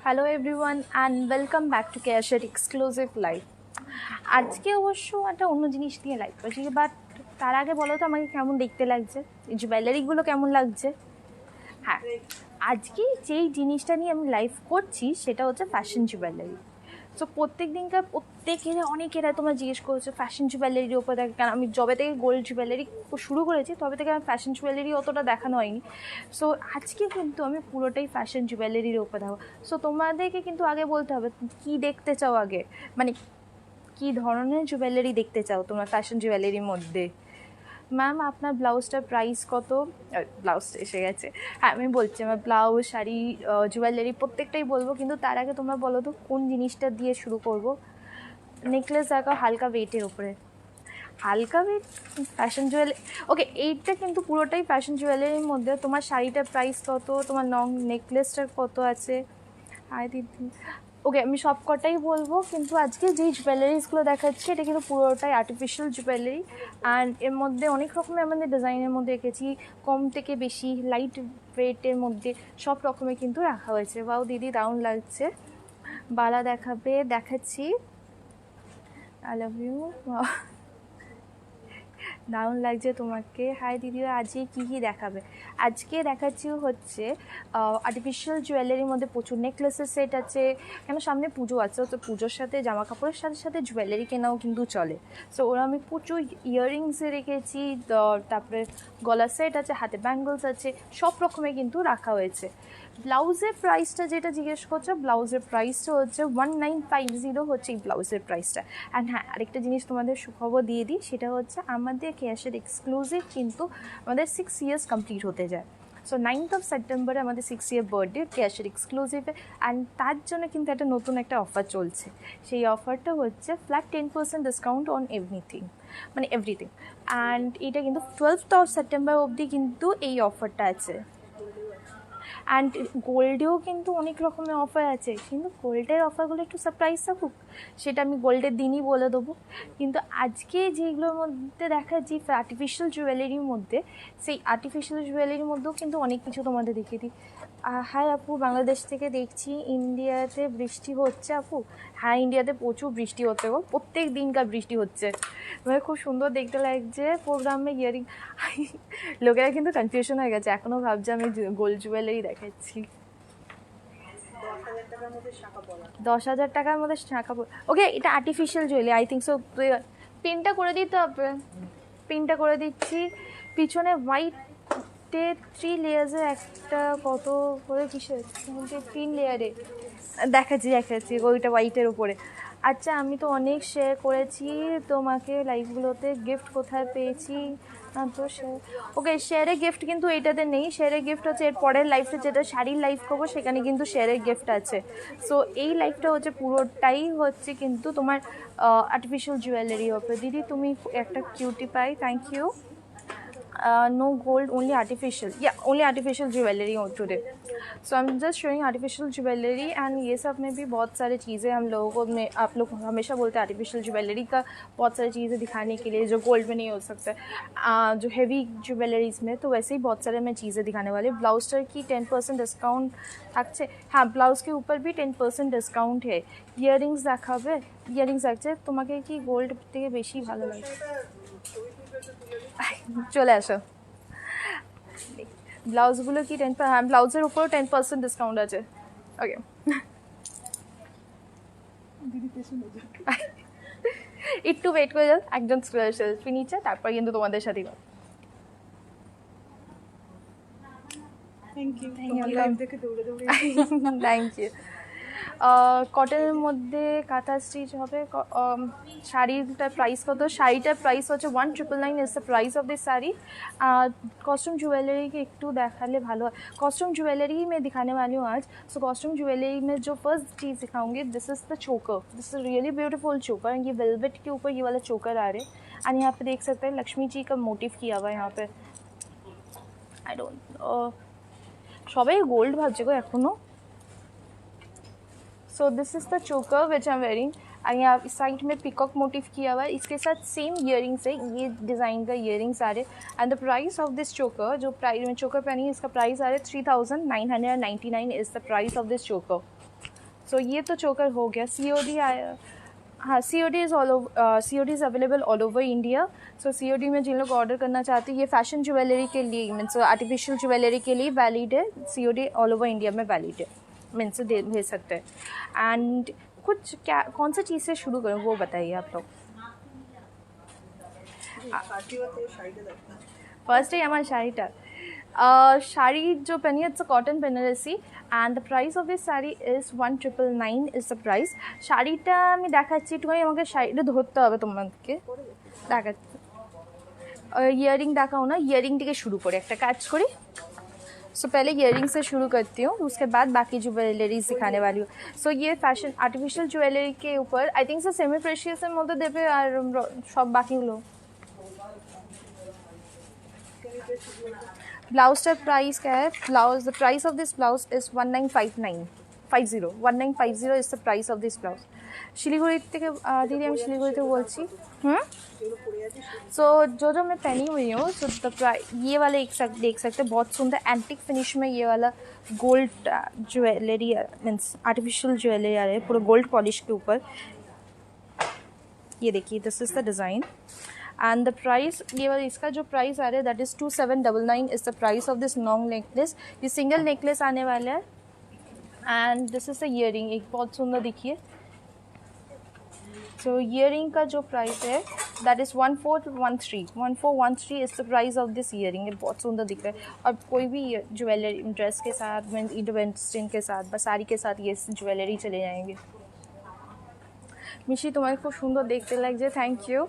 Hello everyone and welcome back to কেয়াশের exclusive live. আজকে অবশ্য একটা অন্য জিনিস নিয়ে লাইভ করছি, বাট তার আগে বলো তো আমাকে কেমন দেখতে লাগছে, জুয়েলারিগুলো কেমন লাগছে। হ্যাঁ, আজকে যেই জিনিসটা নিয়ে আমি লাইভ করছি সেটা হচ্ছে ফ্যাশন জুয়েলারি। সো প্রত্যেকেরা অনেকেরা তোমরা জিজ্ঞেস করছো ফ্যাশন জুয়েলারির ওপর দেখে, কারণ আমি যবে থেকে গোল্ড জুয়েলারি শুরু করেছি তবে থেকে আমি ফ্যাশন জুয়েলারি অতটা দেখানো হয়নি। সো আজকে কিন্তু আমি পুরোটাই ফ্যাশন জুয়েলারির ওপর দেখাবো। সো তোমাদেরকে কিন্তু আগে বলতে হবে কী দেখতে চাও, আগে মানে কী ধরনের জুয়েলারি দেখতে চাও তোমরা ফ্যাশন জুয়েলারির মধ্যে। ম্যাম আপনার ব্লাউজটার প্রাইস কত? ব্লাউজটা এসে গেছে। হ্যাঁ, আমি বলছি আমার ব্লাউজ, শাড়ি, জুয়েলারি প্রত্যেকটাই বলবো, কিন্তু তার আগে তোমরা বলো তো কোন জিনিসটা দিয়ে শুরু করব। নেকলেস দেখা হালকা ওয়েটের ওপরে, হালকা ওয়েট ফ্যাশন জুয়েলারি। ওকে, এইটা কিন্তু পুরোটাই ফ্যাশন জুয়েলারির মধ্যে। তোমার শাড়িটার প্রাইস কত, তোমার লং নেকলেসটার কত আছে। হাই দিদি, ওকে আমি সব কটাই বলবো, কিন্তু আজকে যেই জুয়েলারিসগুলো দেখাচ্ছি এটা কিন্তু পুরোটাই আর্টিফিশিয়াল জুয়েলারি। অ্যান্ড এর মধ্যে অনেক রকমের আমাদের ডিজাইনের মধ্যে রেখেছি, কম থেকে বেশি, লাইট ওয়েটের মধ্যে সব রকমের কিন্তু রাখা হয়েছে। বাউ দিদি দারুণ লাগছে। বালা দেখাচ্ছি। আই লাভ ইউ, দারুণ লাগছে তোমাকে। হাই দিদিরা, আজকে কী কী দেখাবে? আজকে দেখাচ্ছি হচ্ছে আর্টিফিশিয়াল জুয়েলারির মধ্যে প্রচুর নেকলেসের সেট আছে, কেন সামনে পুজো আছে, তো পুজোর সাথে জামা কাপড়ের সাথে সাথে জুয়েলারি কেনাও কিন্তু চলে। সো ওরা আমি প্রচুর ইয়াররিংসে রেখেছি, তারপরে গলার সেট আছে, হাতে ব্যাঙ্গলস আছে, সব রকমের কিন্তু রাখা হয়েছে। ব্লাউজের প্রাইসটা যেটা জিজ্ঞেস করছো, ব্লাউজের প্রাইসটা হচ্ছে 1950 হচ্ছে এই ব্লাউজের প্রাইসটা। অ্যান্ড হ্যাঁ, আরেকটা জিনিস তোমাদের সুখবর দিয়ে দিই, সেটা হচ্ছে আমাদের কেয়াশের এক্সক্লুসিভ কিন্তু আমাদের 6 ইয়ার্স কমপ্লিট হতে যায়। সো 9th of September আমাদের 6 ইয়ার বার্থডে কেয়াশের এক্সক্লুসিভে। অ্যান্ড তার জন্য কিন্তু নতুন একটা অফার চলছে। সেই অফারটা হচ্ছে ফ্ল্যাট 10% ডিসকাউন্ট অন এভরিথিং, মানে এভরিথিং। অ্যান্ড এটা কিন্তু 12th of September অবধি কিন্তু এই অফারটা আছে। অ্যান্ড গোল্ডেও কিন্তু অনেক রকমের অফার আছে, কিন্তু গোল্ডের অফারগুলো একটু সারপ্রাইজ থাকুক, সেটা আমি গোল্ডের দিনই বলে দেবো। কিন্তু আজকে যেগুলোর মধ্যে দেখাচ্ছি আর্টিফিশিয়াল জুয়েলারির মধ্যে, সেই আর্টিফিশিয়াল জুয়েলারির মধ্যেও কিন্তু অনেক কিছু তোমাদের দেখিয়ে দিই। হ্যাঁ আপু, বাংলাদেশ থেকে দেখছি, ইন্ডিয়াতে বৃষ্টি হচ্ছে আপু? হ্যাঁ, ইন্ডিয়াতে প্রচুর বৃষ্টি হচ্ছে গো, প্রত্যেক দিনকার বৃষ্টি হচ্ছে। মানে খুব সুন্দর দেখতে লাগছে প্রোগ্রামে ইয়ারিং। লোকেরা কিন্তু কনফিউশন হয়ে গেছে, এখনও ভাবছে আমি গোল্ড জুয়েলারি দেখাচ্ছি। 10,000 টাকার মধ্যে শাঁখা। ওকে, এটা artificial jewellery, I think so. পিনটা করে দিতে হবে, পিনটা করে দিচ্ছি। পিছনে হোয়াইটে 3 লেয়ার্সের একটা কত করে, কিসের 3 লেয়ারে দেখাচ্ছি ওইটা হোয়াইটের উপরে। আচ্ছা, আমি তো অনেক শেয়ার করেছি তোমাকে লাইভগুলোতে, গিফট কোথায় পেয়েছি না তো শেয়ার। ওকে, শেয়ারের গিফট কিন্তু এইটাতে নেই, শেয়ারের গিফট হচ্ছে এর পরের লাইফে, যেটা শাড়ির লাইভ করবো সেখানে কিন্তু শেয়ারের গিফট আছে। সো এই লাইফটা হচ্ছে পুরোটাই হচ্ছে কিন্তু তোমার আর্টিফিশিয়াল জুয়েলারি হবে। দিদি তুমি একটা cutie pie, thank you. No gold, only artificial. Yeah, only artificial jewelry today. So I'm just showing artificial jewelry, and ये सब में भी बहुत सारी चीज़ें हम लोगों को में आप लोग हमेशा बोलते हैं आर्टिफिशियल ज्वेलरी का बहुत सारी चीज़ें दिखाने के लिए जो गोल्ड में नहीं हो सकता है, जो हैवी ज्वेलरीज में, तो वैसे ही बहुत सारे मैं चीज़ें दिखाने वाली। ब्लाउजर की 10% डिस्काउंट থাকছে। हाँ, ब्लाउज के ऊपर भी 10% ডিসকাউন্ট है। ইয়াররিংস দেখাবে, ইয়াররিংস আছে তোমাকে কি গোল্ড থেকে বেশি ভালো লাগে? চলে আসো। ব্লাউজগুলো কি 10, হ্যাঁ ব্লাউজের উপরও 10% ডিসকাউন্ট আছে। ওকে, একটু ওয়েট করে যাও, একজন সেলফি নিচ্ছে, তারপর কিন্তু তোমাদের সাথে থ্যাংক ইউ। কটনের মধ্যে কাঁথা স্টিচ হবে। শাড়িটার প্রাইস কত? শাড়িটার প্রাইস হচ্ছে 1999 is the price of this sari. Costume jewellery के एक टू देखाले भालो। कॉस्ट्यूम ज्वेलरी में दिखाने वाली हूँ आज। सो कॉस्ट्यूम ज्वेलरी में जो फर्स्ट चीज़ दिखाऊंगी, दिस इज़ द चोकर। दिस इज रियली ब्यूटीफुल चोकर। ये वेलवेट के ऊपर ये वाला चोकर आ रहे, एंड यहाँ पे देख सकते हैं लक्ष्मी जी का मोटिव किया हुआ है यहाँ पे। आई डोंट সবাই গোল্ড ভাবছে গো এখনো। सो दिस इज़ द चोकर विच आई एम वेयरिंग, और यहाँ साइड में पिकॉक मोटिव किया हुआ है। इसके साथ सेम ईयरिंग्स है, ये डिज़ाइन का ईयरिंग्स आ रहे। And the price of this चोकर, जो प्राइस में चोकर पहनी है इसका प्राइस आ रहा है 3999 is the price of this चोकर। सो ये तो चोकर हो गया। COD आया, हाँ COD is all over, COD is available all over India. So COD में जिन लोग ऑर्डर करना चाहते हैं, ये फैशन ज्वेलरी के लिए मीन्स आर्टिफिशियल ज्वेलरी के लिए वैलिड है। COD ऑल ओवर इंडिया में वैलिड है, मीन्स भेज सकते हैं। एंड कुछ क्या कौन सा चीज़ से शुरू करूँ वो बताइए आप लोग। ফার্স্টে আমার শাড়িটা শাড়ি जो पहनी है, it's a cotton Banarasi and the price of this sari is 1999 is the price. শাড়িটা আমি দেখাচ্ছি, একটুখানি আমাকে শাড়িটা ধরতে হবে তোমাদেরকে, দেখাচ্ছি। ইয়ারিং দেখাও ना, ইয়ারিং থেকে শুরু করে একটা কাজ করি। सो पहले इयरिंग से शुरू करती हूँ, उसके बाद बाकी ज्वेलरी सिखाने वाली हूँ। सो ये फैशन आर्टिफिशियल ज्वेलरी के ऊपर आई थिंक सो सेमी प्रेशियसের মধ্যে দেবে আর সব বাকিগুলো। ब्लाउजটার প্রাইস क्या है? Blouse the price of this blouse is 1950 is the price of this blouse. Siliguri থেকে दीदी আমি শিলিগুড়িতে বলছি। सो जो मैं पहनी हुई हूँ, सो द ये वाले देख सकते हैं, बहुत सुंदर एंटिक फिनिश में ये वाला gold jewellery means artificial jewellery आ रहा है पूरा गोल्ड पॉलिश के ऊपर। ये देखिए, this is the design and the price, ये वाला इसका जो प्राइस आ रहा है that is 2799 is the price of this long necklace. ये सिंगल नेकलेस आने वाला है and this is the earring, एक बहुत सुंदर दिखिए। सो ईयरिंग का जो प्राइस है that is 1413 is the price of this earring. ये बहुत सुंदर दिख रहा है और कोई भी ज्वेलरी ड्रेस के साथ मीन्स इंटरवेंस्टिन के साथ बस साड़ी के साथ ये ज्वेलरी चले जाएंगे। মিশি তোমার খুব সুন্দর দেখতে লাগছে, থ্যাংক ইউ।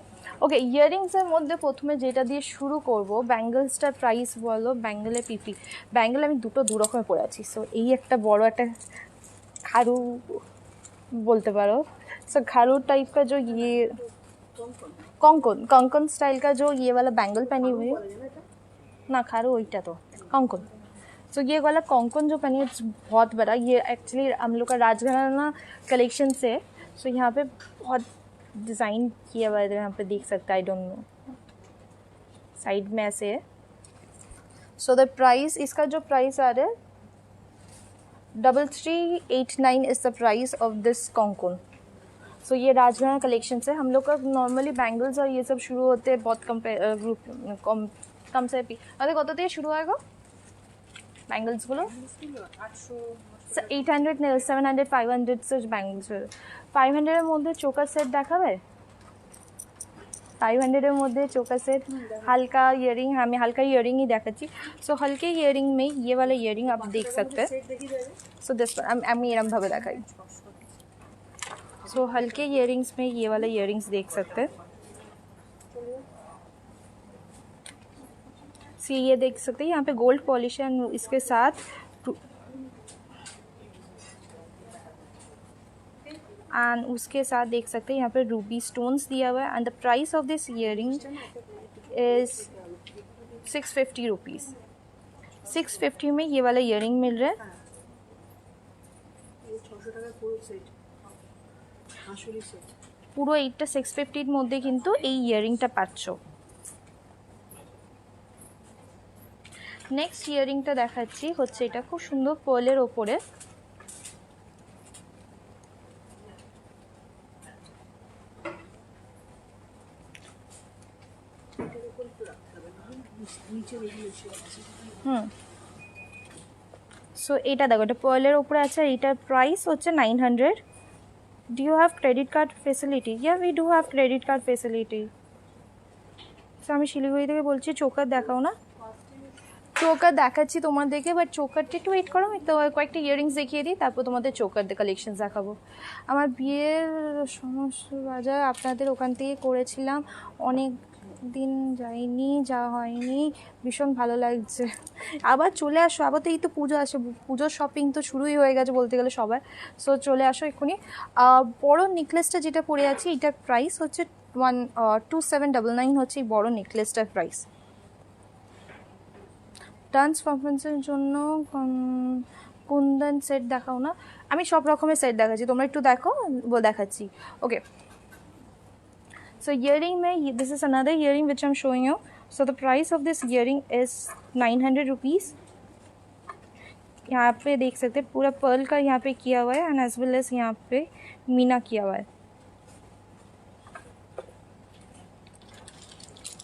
ওকে, ইয়াররিংসের মধ্যে প্রথমে যেটা দিয়ে শুরু করব, ব্যাঙ্গলসটার প্রাইস বলো। ব্যাঙ্গেলের পিপি, ব্যাঙ্গেল আমি দু রকমের পরে আছি। সো এই একটা বড় একটা খারু बोलते पारो। सो खारू टाइप का जो ये कंकन स्टाइल का जो ये वाला बैंगल पहनी हुई है ना, खारू वहीटा तो कंकन। सो ये वाला कंकन जो पहनी है बहुत बड़ा, ये एक्चुअली हम लोग का राजघराना कलेक्शन से। सो यहाँ पे बहुत डिज़ाइन किया हुआ है, यहाँ पे देख सकते हैं, आई डोंट नो साइड में ऐसे है। सो द प्राइस, इसका जो प्राइस आ रहा है 3389 is the price of this कंकन। सो ये राजघराना कलेक्शन से। हम लोग का नॉर्मली बैंगल्स और ये सब शुरू होते हैं बहुत कम से भी, अरे कत দিয়ে শুরু হয় গো ব্যাঙ্গলসগুলো? 800 700 500 से बैंगल्स। 500 মধ্যে চোকার সেট দেখাবে? 500 মধ্যে চোকার সেট हल्का ईयरिंग, हमें हल्का ईयरिंग ही देखाচ্ছি। सो हल्के ईयरिंग में ये वाला ईयरिंग आप देख सकते हैं। सो दिस আমি এরম ভাবে দেখাই। सो हल्के ईयरिंग्स में ये वाला ईयरिंग्स देख सकते हैं। सी ये देख सकते हैं, यहाँ पे गोल्ड पॉलिश है, इसके साथ एंड उसके साथ देख सकते हैं यहाँ पे रूबी स्टोन्स दिया हुआ है। And the price of this earring is 650 rupees. 650 में ये वाला ईयरिंग मिल रहा है। পুরো এইটা 650 মধ্যে কিন্তু এই ইয়ারিংটা পাচ্ছ। নেক্সট ইয়ারিংটা দেখাচ্ছি, হচ্ছে এটা খুব সুন্দর পার্লের ওপরে। সো এটা দেখো, এটা পার্লের ওপরে আছে, এটার প্রাইস হচ্ছে 900। Do you have credit card facility? Yeah, we do have credit card facility. So আমি শিলিগুড়ি থেকে বলছি, চোকার দেখাও না। চোকার দেখাচ্ছি তোমাদেরকে, বাট চোকারটা একটু ওয়েট করো, তো কয়েকটা ইয়ারিংস দেখিয়ে দিই, তারপর তোমাদের চোকার কালেকশন দেখাবো। আমার বিয়ের সমস্ত বাজার আপনাদের ওখান থেকে করেছিলাম, অনেক দিন যাইনি, যাওয়া হয়নি, ভীষণ ভালো লাগছে। আবার চলে আসো, আবার তো এই তো পুজো আসে, পুজোর শপিং তো শুরুই হয়ে গেছে বলতে গেলে সবার। সো চলে আসো এক্ষুনি। বড় নেকলেসটা যেটা পরে আছি, এটার প্রাইস হচ্ছে 2799 হচ্ছে এই বড় নেকলেসটার প্রাইস। ডান্স পারফরমেন্সের জন্য কুন্দন সেট দেখাও না। আমি সব রকমের সেট দেখাচ্ছি, তোমরা একটু দেখো, দেখাচ্ছি। ওকে, so earring mein this is another earring which I'm showing you. So the price of this earring is 900 rupees. यहाँ पे देख सकते हैं पूरा पर्ल का यहाँ पे किया हुआ है एंड एज वेल एज यहाँ पे मीना किया हुआ है।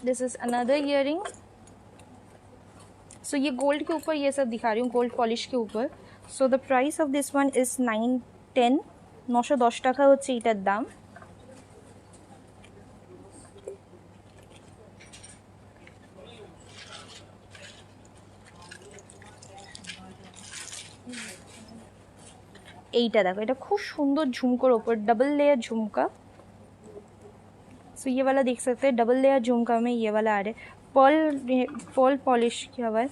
This is another earring. So ये गोल्ड के ऊपर ये सब दिखा रही हूँ, गोल्ड पॉलिश के ऊपर। सो the price of this one is 910, 910 টাকা হচ্ছে এটার দাম। এইটা দেখো, এটা খুব সুন্দর ঝুমকোর ওপর, डबल लेयर झुमका। सो ये वाला देख सकते हैं, डबल लेयर झुमका में ये वाला आ रहा है, पर्ल पॉलिश किया हुआ है।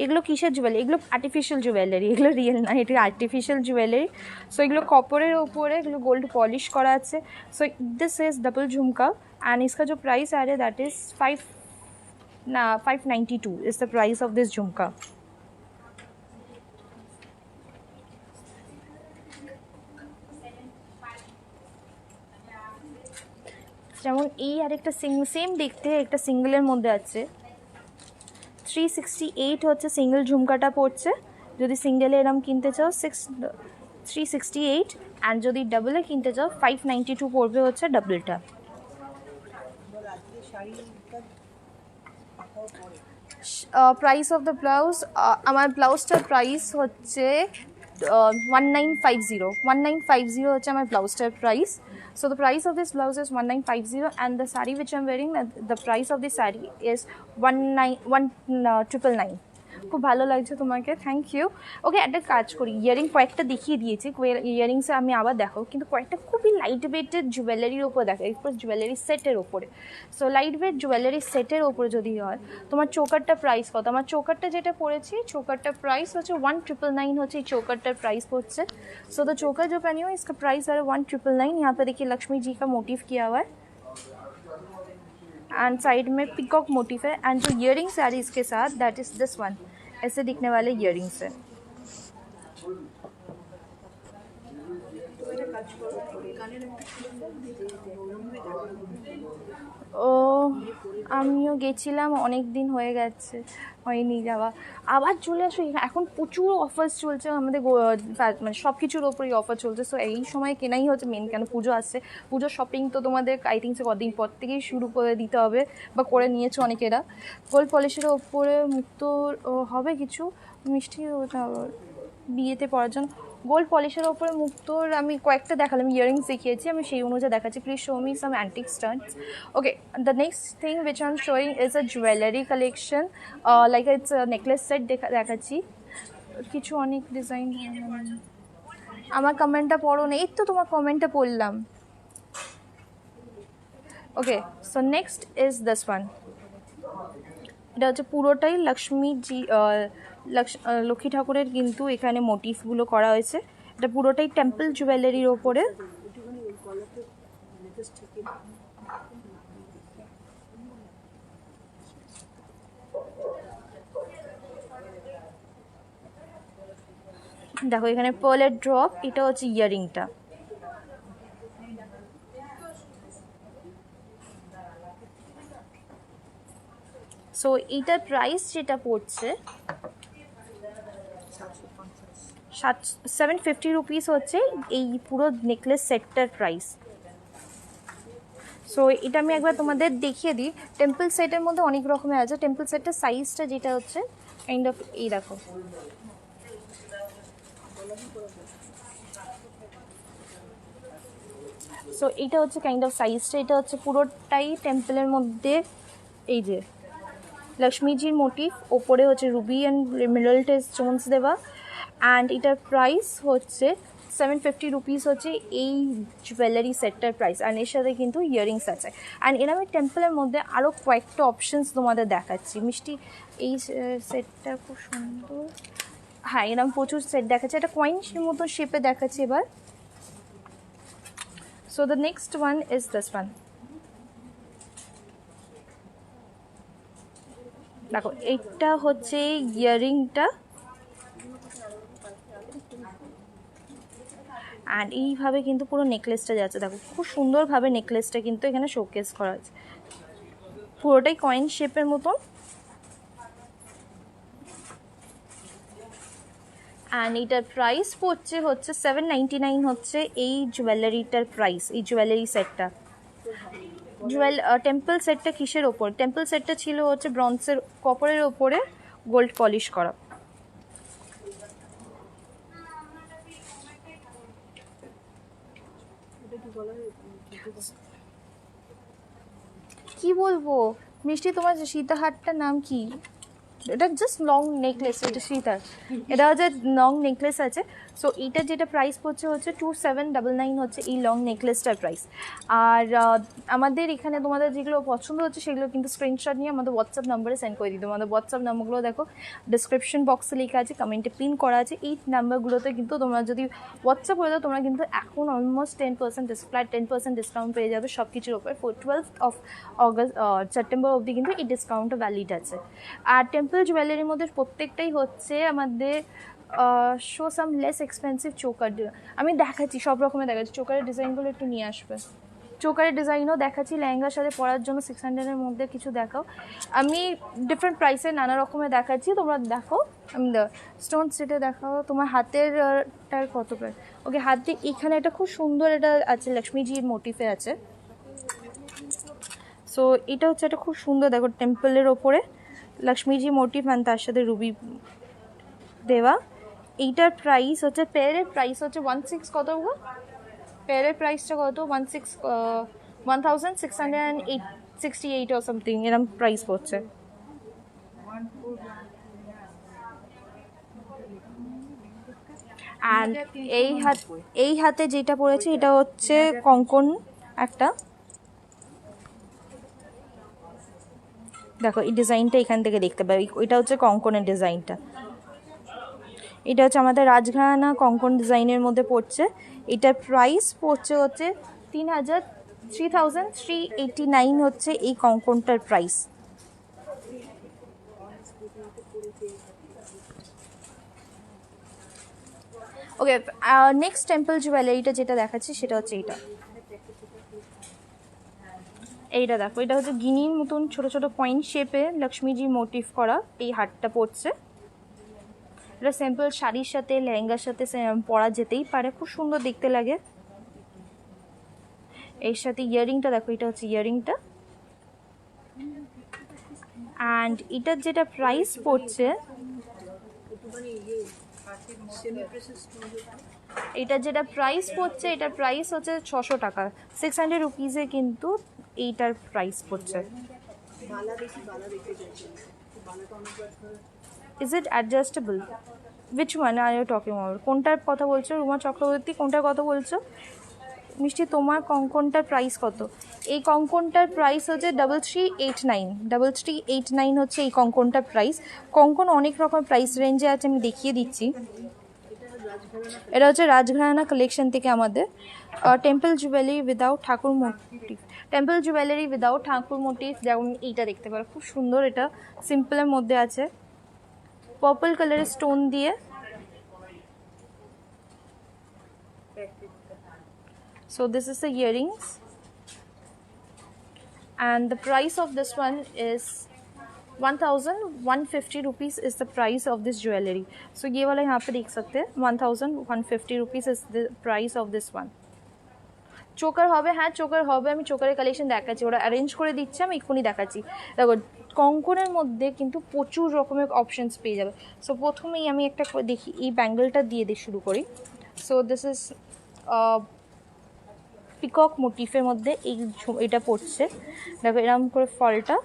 এগুলো কিসের জুয়েলারি? এগুলো আর্টিফিশিয়াল জুয়েলারি, এগুলো রিয়েল না, এটা আর্টিফিশিয়াল জুয়েলারি। সো এগুলো কপারের ওপরে এগুলো গোল্ড পলিশ করা আছে। সো दिस इज डबल झुमका एंड इसका जो प्राइस आ रहा है that is 592 is the price of this झुमका। যেমন এই আরেকটা সেম দেখতে একটা সিঙ্গেলের মধ্যে আছে, 368 হচ্ছে সিঙ্গেল ঝুমকাটা পড়ছে। যদি সিঙ্গেলে এরম কিনতে চাও 368 অ্যান্ড যদি ডাবলে কিনতে চাও 592 পড়বে হচ্ছে ডাবলটা। প্রাইস অফ দ্য ব্লাউজ, আমার ব্লাউজটার প্রাইস হচ্ছে 1950 হচ্ছে আমার ব্লাউজটার price. So the price of this blouse is 1950 and the saree which I'm wearing, the price of this saree is 1999। খুব ভালো লাগছে তোমাকে, থ্যাংক ইউ। ওকে, একটা কাজ করি, ইয়ারিং কয়েকটা দেখিয়ে দিয়েছি, ইয়ারিংসে আমি আবার দেখাবো, কিন্তু কয়েকটা খুবই লাইট ওয়েটের জুয়েলারির ওপর দেখা, এরপর জুয়েলারি সেটের ওপরে। সো লাইট ওয়েট জুয়েলারি সেটের ওপরে যদি হয়, তোমার চোকারটা প্রাইস কত? আমার চোকারটা যেটা পড়েছি, চোকারটার প্রাইস হচ্ছে 1999 হচ্ছে এই चोकर प्राइस पड़ছে। सो द चोकर जो पहनी हुई इसका प्राइस है 1999। यहाँ पे देखिए लक्ष्मी जी का मोटिव किया हुआ है एंड साइड में पिकॉक मोटिव है एंड जो ईयरिंग्स आ रही इसके साथ दैट इज दिस वन, ऐसे दिखने वाले ईयरिंग्स है। ও আমিও গেছিলাম, অনেক দিন হয়ে গেছে, হয়নি যাওয়া। আবার চলে আসো, এখন প্রচুর অফার্স চলছে আমাদের, মানে সব কিছুর ওপরেই অফার চলছে। সো এই সময় কেনাই হচ্ছে মেন, কেন পুজো আসছে। পুজো শপিং তো তোমাদের আই থিঙ্ক কদিন পর থেকেই শুরু করে দিতে হবে বা করে নিয়েছো অনেকেরা। গোল্ড পলিশের ওপরে মুক্ত হবে কিছু মিষ্টি বিয়েতে পরার জন্য। গোল্ড পলিশের ওপরে মুক্তোর আমি কয়েকটা দেখালাম, ইয়ারিংস দেখিয়েছি, আমি সেই অনুযায়ী দেখাচ্ছি। Please show me some antique studs. Okay, the next thing which I am showing is a jewellery collection, like it's necklace set দেখাচ্ছি। কিছু অনেক ডিজাইন, আমার কমেন্টটা পড়ো না, এই তো তোমার কমেন্টটা পড়লাম। Okay, so next is this one. এটা হচ্ছে পুরোটাই লক্ষ্মীজি, লক্ষ্মী ঠাকুরের কিন্তু এখানে মোটিভগুলো করা হয়েছে। এটা পুরোটাই টেম্পল জুয়েলারির ওপরে। দেখো এখানে পার্লের ড্রপ, এটা হচ্ছে ইয়ারিংটা। সো এইটার প্রাইস যেটা পড়ছে 750 রুপিস হচ্ছে এই পুরো নেকলেস সেটটার প্রাইস। সো এটা আমি একবার তোমাদের দেখিয়ে দিই। টেম্পল সেটের মধ্যে অনেক রকমের আছে। টেম্পল সেটের সাইজটা যেটা হচ্ছে কাইন্ড অফ এই দেখো, সো এইটা হচ্ছে কাইন্ড অফ সাইজটা। এটা হচ্ছে পুরোটাই টেম্পলের মধ্যে এই যে লক্ষ্মীজির মোটিভ, ওপরে হচ্ছে রুবি অ্যান্ড মিডল স্টোনস দেওয়া অ্যান্ড এটার প্রাইস হচ্ছে 750 রুপিস হচ্ছে এই জুয়েলারি সেটটার প্রাইস। অ্যান্ড এর সাথে কিন্তু ইয়ারিংস আছে। অ্যান্ড এরকম টেম্পলের মধ্যে আরও কয়েকটা অপশানস তোমাদের দেখাচ্ছি। মিষ্টি এই সেটটা খুব সুন্দর, হ্যাঁ এরকম প্রচুর সেট দেখাচ্ছে। এটা কয়েন্সের মতো শেপে দেখাচ্ছে এবার। So the next one is this one. দেখো এইটা হচ্ছে ইয়ারিংটা অ্যান্ড এইভাবে কিন্তু পুরো নেকলেসটা যাচ্ছে। দেখো খুব সুন্দরভাবে নেকলেসটা কিন্তু এখানে শোকেস করা আছে, পুরোটাই কয়েন শেপের মতন। অ্যান্ড এটার প্রাইস পড়ছে 799 হচ্ছে এই জুয়েলারিটার প্রাইস, এই জুয়েলারি সেটটা। টেম্পল সেটটা কিসের ওপর? টেম্পল সেটটা ছিল ব্রঞ্জের কপারের ওপরে গোল্ড পলিশ করা। কি বলবো মিষ্টি, তোমার সীতাহারটার নাম কি? এটা জাস্ট লং নেকলেস, এটা সীতার, এটা লং নেকলেস আছে। সো এইটার যেটা প্রাইস পড়ছে 2799 হচ্ছে এই লং নেকলেসটার প্রাইস। আর আমাদের এখানে তোমাদের যেগুলো পছন্দ হচ্ছে সেগুলো কিন্তু স্ক্রিনশট নিয়ে আমাদের হোয়াটসঅ্যাপ নাম্বারে সেন্ড করে দিতে। আমাদের হোয়াটসঅ্যাপ নাম্বারগুলো দেখো ডিসক্রিপশন বক্সে লেখা আছে, কমেন্টে পিন করা আছে। এই নাম্বারগুলোতে কিন্তু তোমরা যদি হোয়াটসঅ্যাপ করে দাও তোমরা কিন্তু এখন অলমোস্ট 10% ডিসকাউন্ট পেয়ে যাবে সব কিছুর ওপর। 12th of August সেপ্টেম্বর অবধি কিন্তু এই ডিসকাউন্টটা ভ্যালিড আছে। আর টেম্পল জুয়েলারির মধ্যে প্রত্যেকটাই আমাদের শো সাম লেস এক্সপেন্সিভ চোকার। আমি দেখাচ্ছি, সব রকমের দেখাচ্ছি। চোকারের ডিজাইনগুলো একটু নিয়ে আসবে, চোকারের ডিজাইনও দেখাচ্ছি। লেহেঙ্গার সাথে পরার জন্য 600-এর মধ্যে কিছু দেখাও। আমি ডিফারেন্ট প্রাইসে নানা রকমের দেখাচ্ছি, তোমরা দেখো। স্টোন সেটে দেখাও। তোমার হাতের টার কত প্রাইস? ওকে, হাতে এখানে একটা খুব সুন্দর এটা আছে, লক্ষ্মীজির মোটিফে আছে। সো এটা একটা খুব সুন্দর, দেখো টেম্পলের ওপরে লক্ষ্মীজি মোটিভ অ্যান্ড তার সাথে রুবি দেওয়া। এইটার প্রাইস পেয়ারের প্রাইস 16 কত গো? পেয়ারের প্রাইসটা কত? 1668 or something এরকম প্রাইস পড়ছে। অ্যান্ড এই হাতে যেটা পড়েছে এটা কঙ্কন একটা। দেখো এই ডিজাইনটা এখান থেকে দেখতে পাবে, এটা কঙ্কনের ডিজাইনটা। এটা আমাদের রাজঘরানা কঙ্কন ডিজাইনের মধ্যে পড়ছে। এটার প্রাইস পড়ছে 3389 হচ্ছে এই কঙ্কনটার প্রাইস। ওকে, নেক্সট টেম্পল জুয়েলারিটা যেটা দেখাচ্ছি সেটা এইটা দেখো। এটা গিনির মতন ছোট ছোট পয়েন্ট শেপে লক্ষ্মীজি মোটিভ করা এই হারটা পড়ছে। এটা সিম্পল শাড়ির সাথে লেহেঙ্গার সাথে পরা যেতেই পারে, খুব সুন্দর দেখতে লাগে। এর সাথে ইয়ারিংটা দেখো, এটা ইয়ারিংটা। অ্যান্ড এটার যেটা প্রাইস পড়ছে, এটার প্রাইস 600 টাকা, 600 রুপিসে কিন্তু এইটার প্রাইস পড়ছে। Is it adjustable? Which one are you talking about? কোনটার কথা বলছো রুমা চক্রবর্তী? কোনটার কথা বলছো মিষ্টি? তোমার কঙ্কনটার প্রাইস কত? এই কঙ্কনটার প্রাইস 3389 হচ্ছে এই কঙ্কনটার প্রাইস। কঙ্কন অনেক রকম প্রাইস রেঞ্জে আছে, আমি দেখিয়ে দিচ্ছি। এটা রাজঘরানা কালেকশন থেকে আমাদের টেম্পল জুয়েলারি উইদাউট ঠাকুর মোটিভ। টেম্পল জুয়েলারি উইদাউট ঠাকুর মোটিভ, যেমন এইটা দেখতে পারো, খুব সুন্দর। এটা সিম্পলের মধ্যে আছে, পার্পল কালারের স্টোন দিয়ে। So this is the earrings and the price of this one is 1150 rupees is the price of this jewelry. So ये वाला यहाँ पे देख सकते हैं, 1150 rupees is the price of this one. Choker হবে, হ্যাঁ চোকার হবে। আমি চোকারের কালেকশন দেখাচ্ছি, ওরা অ্যারেঞ্জ করে দিচ্ছে, আমি এক্ষুনি দেখাচ্ছি। দেখো কঙ্কনের মধ্যে কিন্তু প্রচুর রকমের অপশানস পেয়ে যাবে। সো প্রথমেই আমি একটা দেখি, এই ব্যাঙ্গেলটা দিয়ে শুরু করি। সো দিস ইজ পিকক মোটিফের মধ্যে এটা পড়ছে। দেখো এরকম করে ফলটা।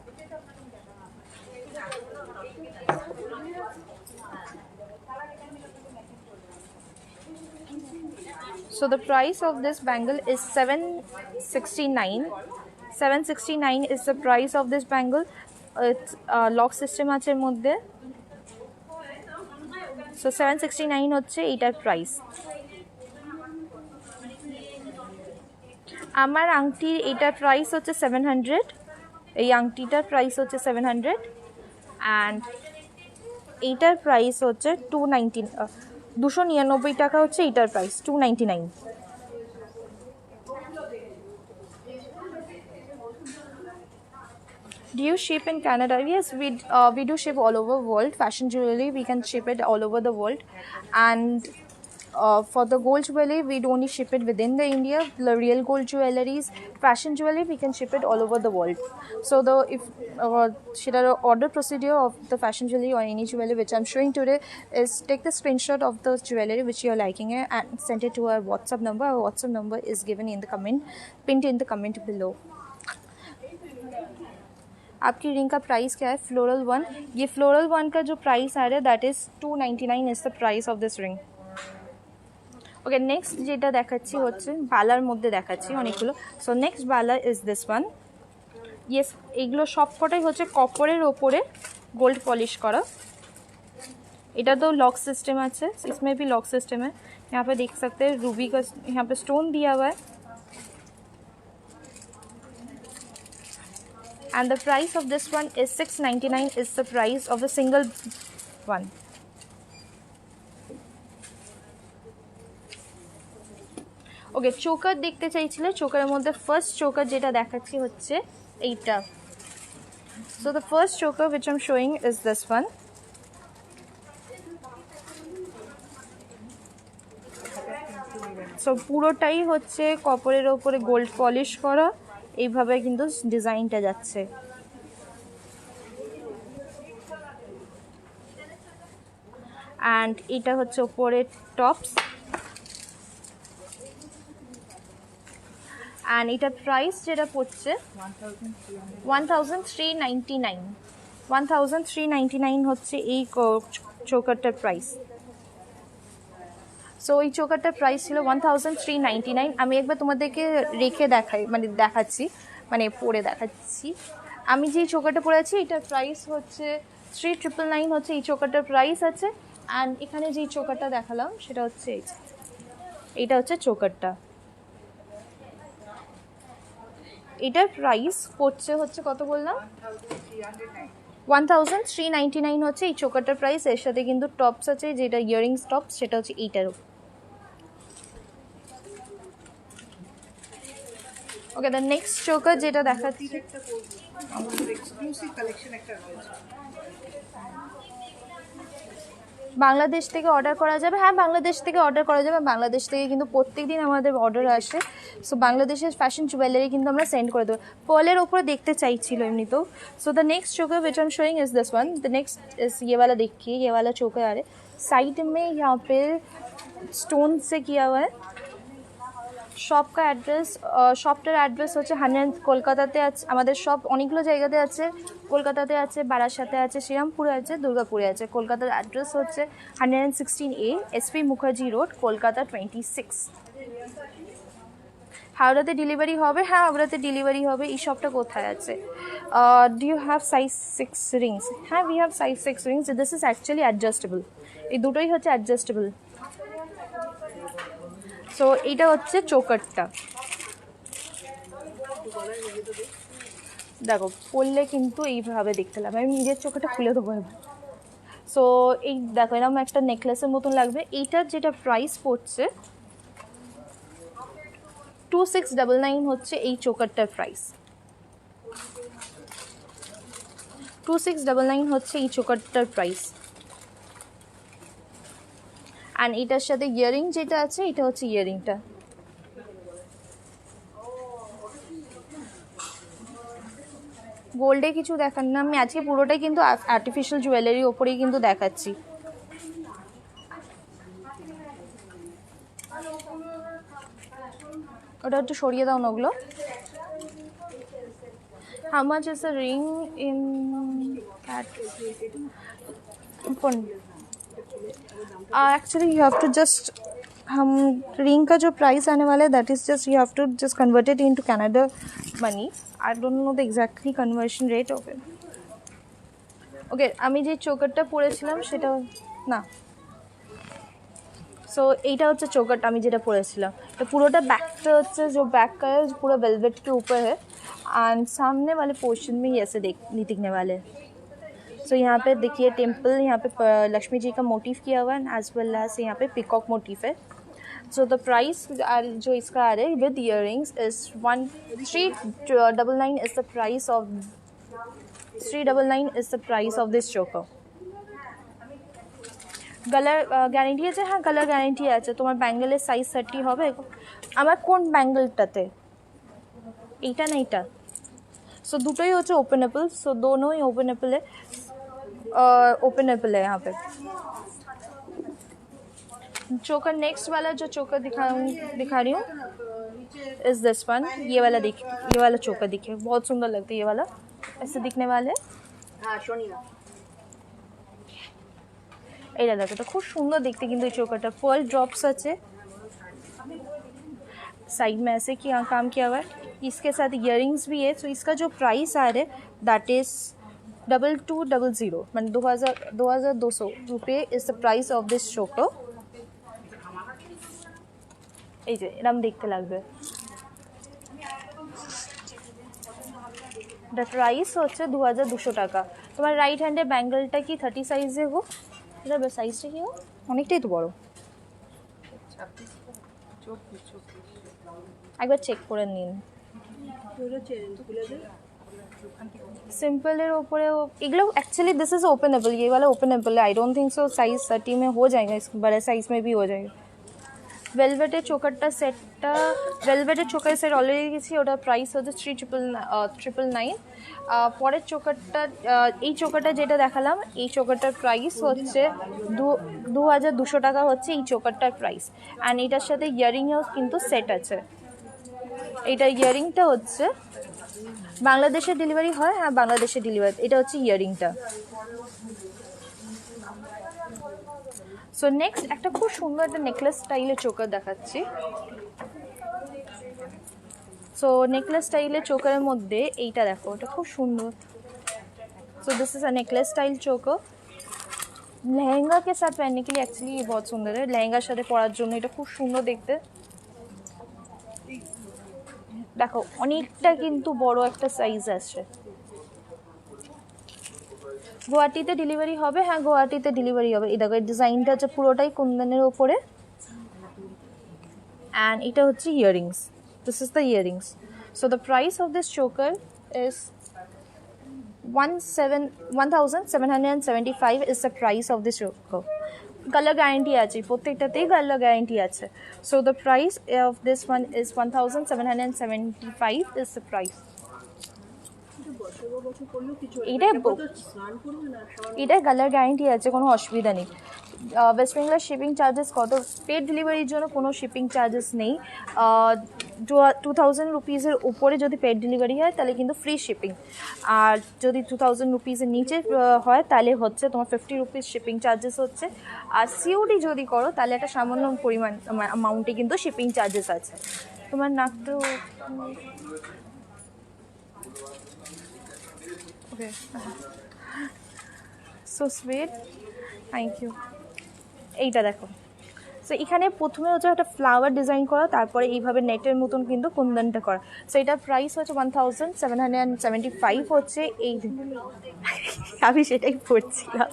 So the price of this bangle is 769. 769 is the price of this bangle. It's lock system আছে এর মধ্যে। So 769 হচ্ছে এটার প্রাইস। আমার আংটির এটার প্রাইস 700। এই আংটিটার প্রাইস 700 অ্যান্ড এইটার প্রাইস 299 টাকা হচ্ছে এইটার price, 299। Do you ship in Canada? Yes, we do ship all over world. Fashion jewelry, we can ship it all over the world. And for the gold jewelry, we do only ship it within the India. The real gold jewelries, fashion jewelry, we can ship it all over the world. So the if should our order procedure of the fashion jewelry or any jewelry which I'm showing today is take the screenshot of the jewelry which you're liking it and send it to our WhatsApp number. Our WhatsApp number is given in the comment, pinned in the comment below. आपकी ring का price क्या है? Floral one, ये floral one का जो price आ रहा है that is 299 is the price of this ring. Okay, next যেটা দেখাচ্ছি হচ্ছে বালার মধ্যে দেখাচ্ছি অনেকগুলো। So next Bala is this one. Yes, এইগুলো সব কটাই হচ্ছে কপারের ওপরে গোল্ড পলিশ করা। এটা तो लॉक सिस्टम আছে, इसमें भी लॉक सिस्टम है। यहाँ पे देख सकते हैं रूबी का यहाँ पे स्टोन दिया हुआ है। And the price of this one is 699 is the price of the single one. Okay, choker দেখতে চাইছিলে, চোকারের মধ্যে ফার্স্ট চোকার যেটা দেখাচ্ছি হচ্ছে এইটা। So the first choker which I'm showing is this one. So পুরোটাই হচ্ছে কপারের ওপরে গোল্ড পলিশ করা, এইভাবে কিন্তু ডিজাইনটা যাচ্ছে। অ্যান্ড এটা হচ্ছে ওপরে টপস। অ্যান্ড এটার প্রাইস যেটা পড়ছে 1399। 1399 হচ্ছে এই চোকারটার প্রাইস। সো এই চোকারটার প্রাইস ছিল 1399। আমি একবার তোমাদেরকে রেখে দেখাই, মানে দেখাচ্ছি, মানে পরে দেখাচ্ছি। আমি যে চোকারটা পরে আছি এটার প্রাইস হচ্ছে 3999 হচ্ছে এই চোকারটার প্রাইস আছে। অ্যান্ড এখানে যেই চোকারটা দেখালাম সেটা হচ্ছে এইটা হচ্ছে চোকারটা। এটার প্রাইস পড়ছে হচ্ছে কত বললাম? 1399 হচ্ছে এই চোকারটার প্রাইস। এর সাথে কিন্তু টপস আছে, যেটা ইয়ারিংস টপস, সেটা হচ্ছে এইটারও। ওকে, দ্য নেক্সট চোকার যেটা দেখাচ্ছি বাংলাদেশ থেকে অর্ডার করা যাবে। হ্যাঁ, বাংলাদেশ থেকে অর্ডার করা যাবে। বাংলাদেশ থেকে কিন্তু প্রত্যেকদিন আমাদের অর্ডার আসে। সো বাংলাদেশের ফ্যাশন জুয়েলারি কিন্তু আমরা সেন্ড করে দেবো। पर्ल ওপরে দেখতে চাইছিল এমনিতেও। सो the next choker which I am showing is this one. The next is ये वाला, देखिए ये वाला चोकर आ रहा है। साइड में यहाँ पे स्टोन से किया हुआ है। শপ का অ্যাড্রেস, শপটার অ্যাড্রেস হচ্ছে কলকাতাতে আছে, আমাদের শপ অনেকগুলো জায়গাতে আছে। কলকাতাতে আছে, বারাসাতে আছে, শ্রীরামপুরে আছে, দুর্গাপুরে আছে। কলকাতার অ্যাড্রেস হচ্ছে 116A SP Mukherjee road, Kolkata 26। হাওড়াতে ডেলিভারি হবে? হ্যাঁ, হাওড়াতে ডেলিভারি হবে। এই শপটা কোথায় আছে? Do you have size 6 rings? হ্যাঁ, we have size 6 rings. This is actually adjustable. এই দুটোই হচ্ছে অ্যাডজাস্টেবল। সো এইটা হচ্ছে চোকারটা। দেখো পরলে কিন্তু এইভাবে দেখতে লাগবে। আমি নিজের চোখটা খুলে দেবো এবার। সো এই দেখো এরকম একটা নেকলেসের মতন লাগবে। এইটার যেটা প্রাইস পড়ছে 2699 হচ্ছে এই চোকারটার প্রাইস। 2699 হচ্ছে এই চোকারটার প্রাইস। অ্যান্ড এটার সাথে ইয়ারিং যেটা আছে এটা হচ্ছে ইয়ারিংটা। গোল্ডে কিছু দেখান না, আমি আজকে পুরোটাই কিন্তু আর্টিফিশিয়াল জুয়েলারির ওপরেই কিন্তু দেখাচ্ছি। ওটা একটু সরিয়ে দাও না ওগুলো। How much is a ring in that? Actually you have to just, हम रिंग का जो प्राइस आने वाला है that is just you have to just convert it into Canada money. I don't know the exactly conversion rate of it. Okay, আমি যে চোকারটা পরেছিলাম সেটা না। সো এইটা হচ্ছে চোকারটা আমি যেটা পরেছিলাম। তো পুরোটা बैकটা হচ্ছে जो बैक का है पूरा वेलवेट के ऊपर है एंड सामने वाले पोर्शन में ही ऐसे दिखने वाले। सो यहाँ पे देखिए टेम्पल, यहाँ पे लक्ष्मी जी का मोटिव किया हुआ है एज वेल एज यहाँ पे पिकॉक मोटिव है। सो द प्राइस जो इसका आ रहा है with earrings is 1399 is the price of 399 is the price of this choker. Colour guarantee আছে? হ্যাঁ কালার গ্যারেন্টি আছে। তোমার ব্যাঙ্গেলের সাইজ 30 হবে। আমার কোন ব্যাঙ্গেলটাতে, এইটা না এইটা? सो দুটোই হচ্ছে ओपनेबल, सो दोनों ही ओपनेबल है, यहाँ पे चोकर। नेक्स्ट वाला जो चोकर दिखा रही हूँ इज दिस वन। ये वाला ये वाला चोकर दिखे, बहुत सुंदर लगता है ये वाला, ऐसे दिखने वाले। এটা দেখো, এটা খুব সুন্দর দেখতে কিন্তু এই চোকারটা। पर्ल ड्रॉप्स আছে साइड में, ऐसे कि काम किया हुआ है। इसके साथ इयरिंग्स भी है। सो इसका जो प्राइस आ रहा है दैट इज 2200, মানে 2200 रुपये is the price of this चोकर। এই যে এরকম দেখতে লাগবে। দ্য প্রাইস হচ্ছে 2200 টাকা। তোমার রাইট হ্যান্ডে ব্যাঙ্গেলটা কি 30 সাইজে গো? এটা সাইজটা কি গো? অনেকটাই তো বড়। একবার চেক করে নিন। सिंपल ऊपर Anglo actually this is openable, ये वाला ओपनेबल है। I don't think so size 30 में हो जाएगा, इस बड़े साइज में भी हो जाएगा। वेलवेटेर चोकारटा सेटटा, वेलवेटेर चोकार सेट अलरेडी दिएছি, ওটার প্রাইস হচ্ছে 3999। পরের চোকারটা, এই চোকারটা যেটা দেখালাম, এই চোকারটার প্রাইস হচ্ছে 2200 টাকা হচ্ছে এই চোকারটার প্রাইস। অ্যান্ড এটার সাথে ইয়ারিংও কিন্তু সেট আছে। এইটা ইয়ারিংটা হচ্ছে বাংলাদেশে ডেলিভারি হয়, হ্যাঁ বাংলাদেশে ডেলিভারি। এটা হচ্ছে ইয়ারিংটা। সো নেক্সট একটা খুব সুন্দর একটা নেকলেস স্টাইলের চোকার দেখাচ্ছি। সো নেকলেস স্টাইলের চোকারের মধ্যে এইটা দেখো, এটা খুব সুন্দর। सो this is a necklace style चोकर। लहंगा के साथ पहनने के लिए एक्चुअली ये बहुत सुंदर है। लहंगार साथे परार জন্য এটা খুব সুন্দর দেখতে। দেখো অনেকটা কিন্তু বড় একটা সাইজ আছে। গুয়াহাটিতে ডেলিভারি হবে, হ্যাঁ গুয়াহাটিতে ডেলিভারি হবে। এই দেখো এই ডিজাইনটা হচ্ছে পুরোটাই কুন্দনের উপরে। অ্যান্ড এটা হচ্ছে earrings, this is the earrings. So the price of this choker is 1775 is the price of this choker. Color guarantee আছে প্রত্যেকটাতেই, কালার গ্যারান্টি আছে। So the price of this one is 1775 is the price. এটা colour guarantee আছে, কোনো অসুবিধা নেই। West বেঙ্গলের shipping charges কত? Paid ডেলিভারির জন্য কোনো শিপিং চার্জেস নেই। 2000 রুপিসের উপরে যদি পেড ডেলিভারি হয় তাহলে কিন্তু ফ্রি শিপিং। আর যদি 2000 রুপিসের নিচে হয় তাহলে হচ্ছে তোমার 50 রুপিস শিপিং চার্জেস হচ্ছে। আর সিওডি যদি করো তাহলে একটা সামান্য পরিমাণ অ্যামাউন্টে কিন্তু শিপিং চার্জেস আছে। তোমার নাকটা ওকে, সো সুইট, থ্যাংক ইউ। এইটা দেখো, সো এখানে প্রথমে হচ্ছে একটা ফ্লাওয়ার ডিজাইন করা, তারপরে এইভাবে নেটের মতন কিন্তু কুন্দনটা করা। সো এটার প্রাইস হচ্ছে 1775 হচ্ছে। এই আমি সেটাই পড়ছিলাম।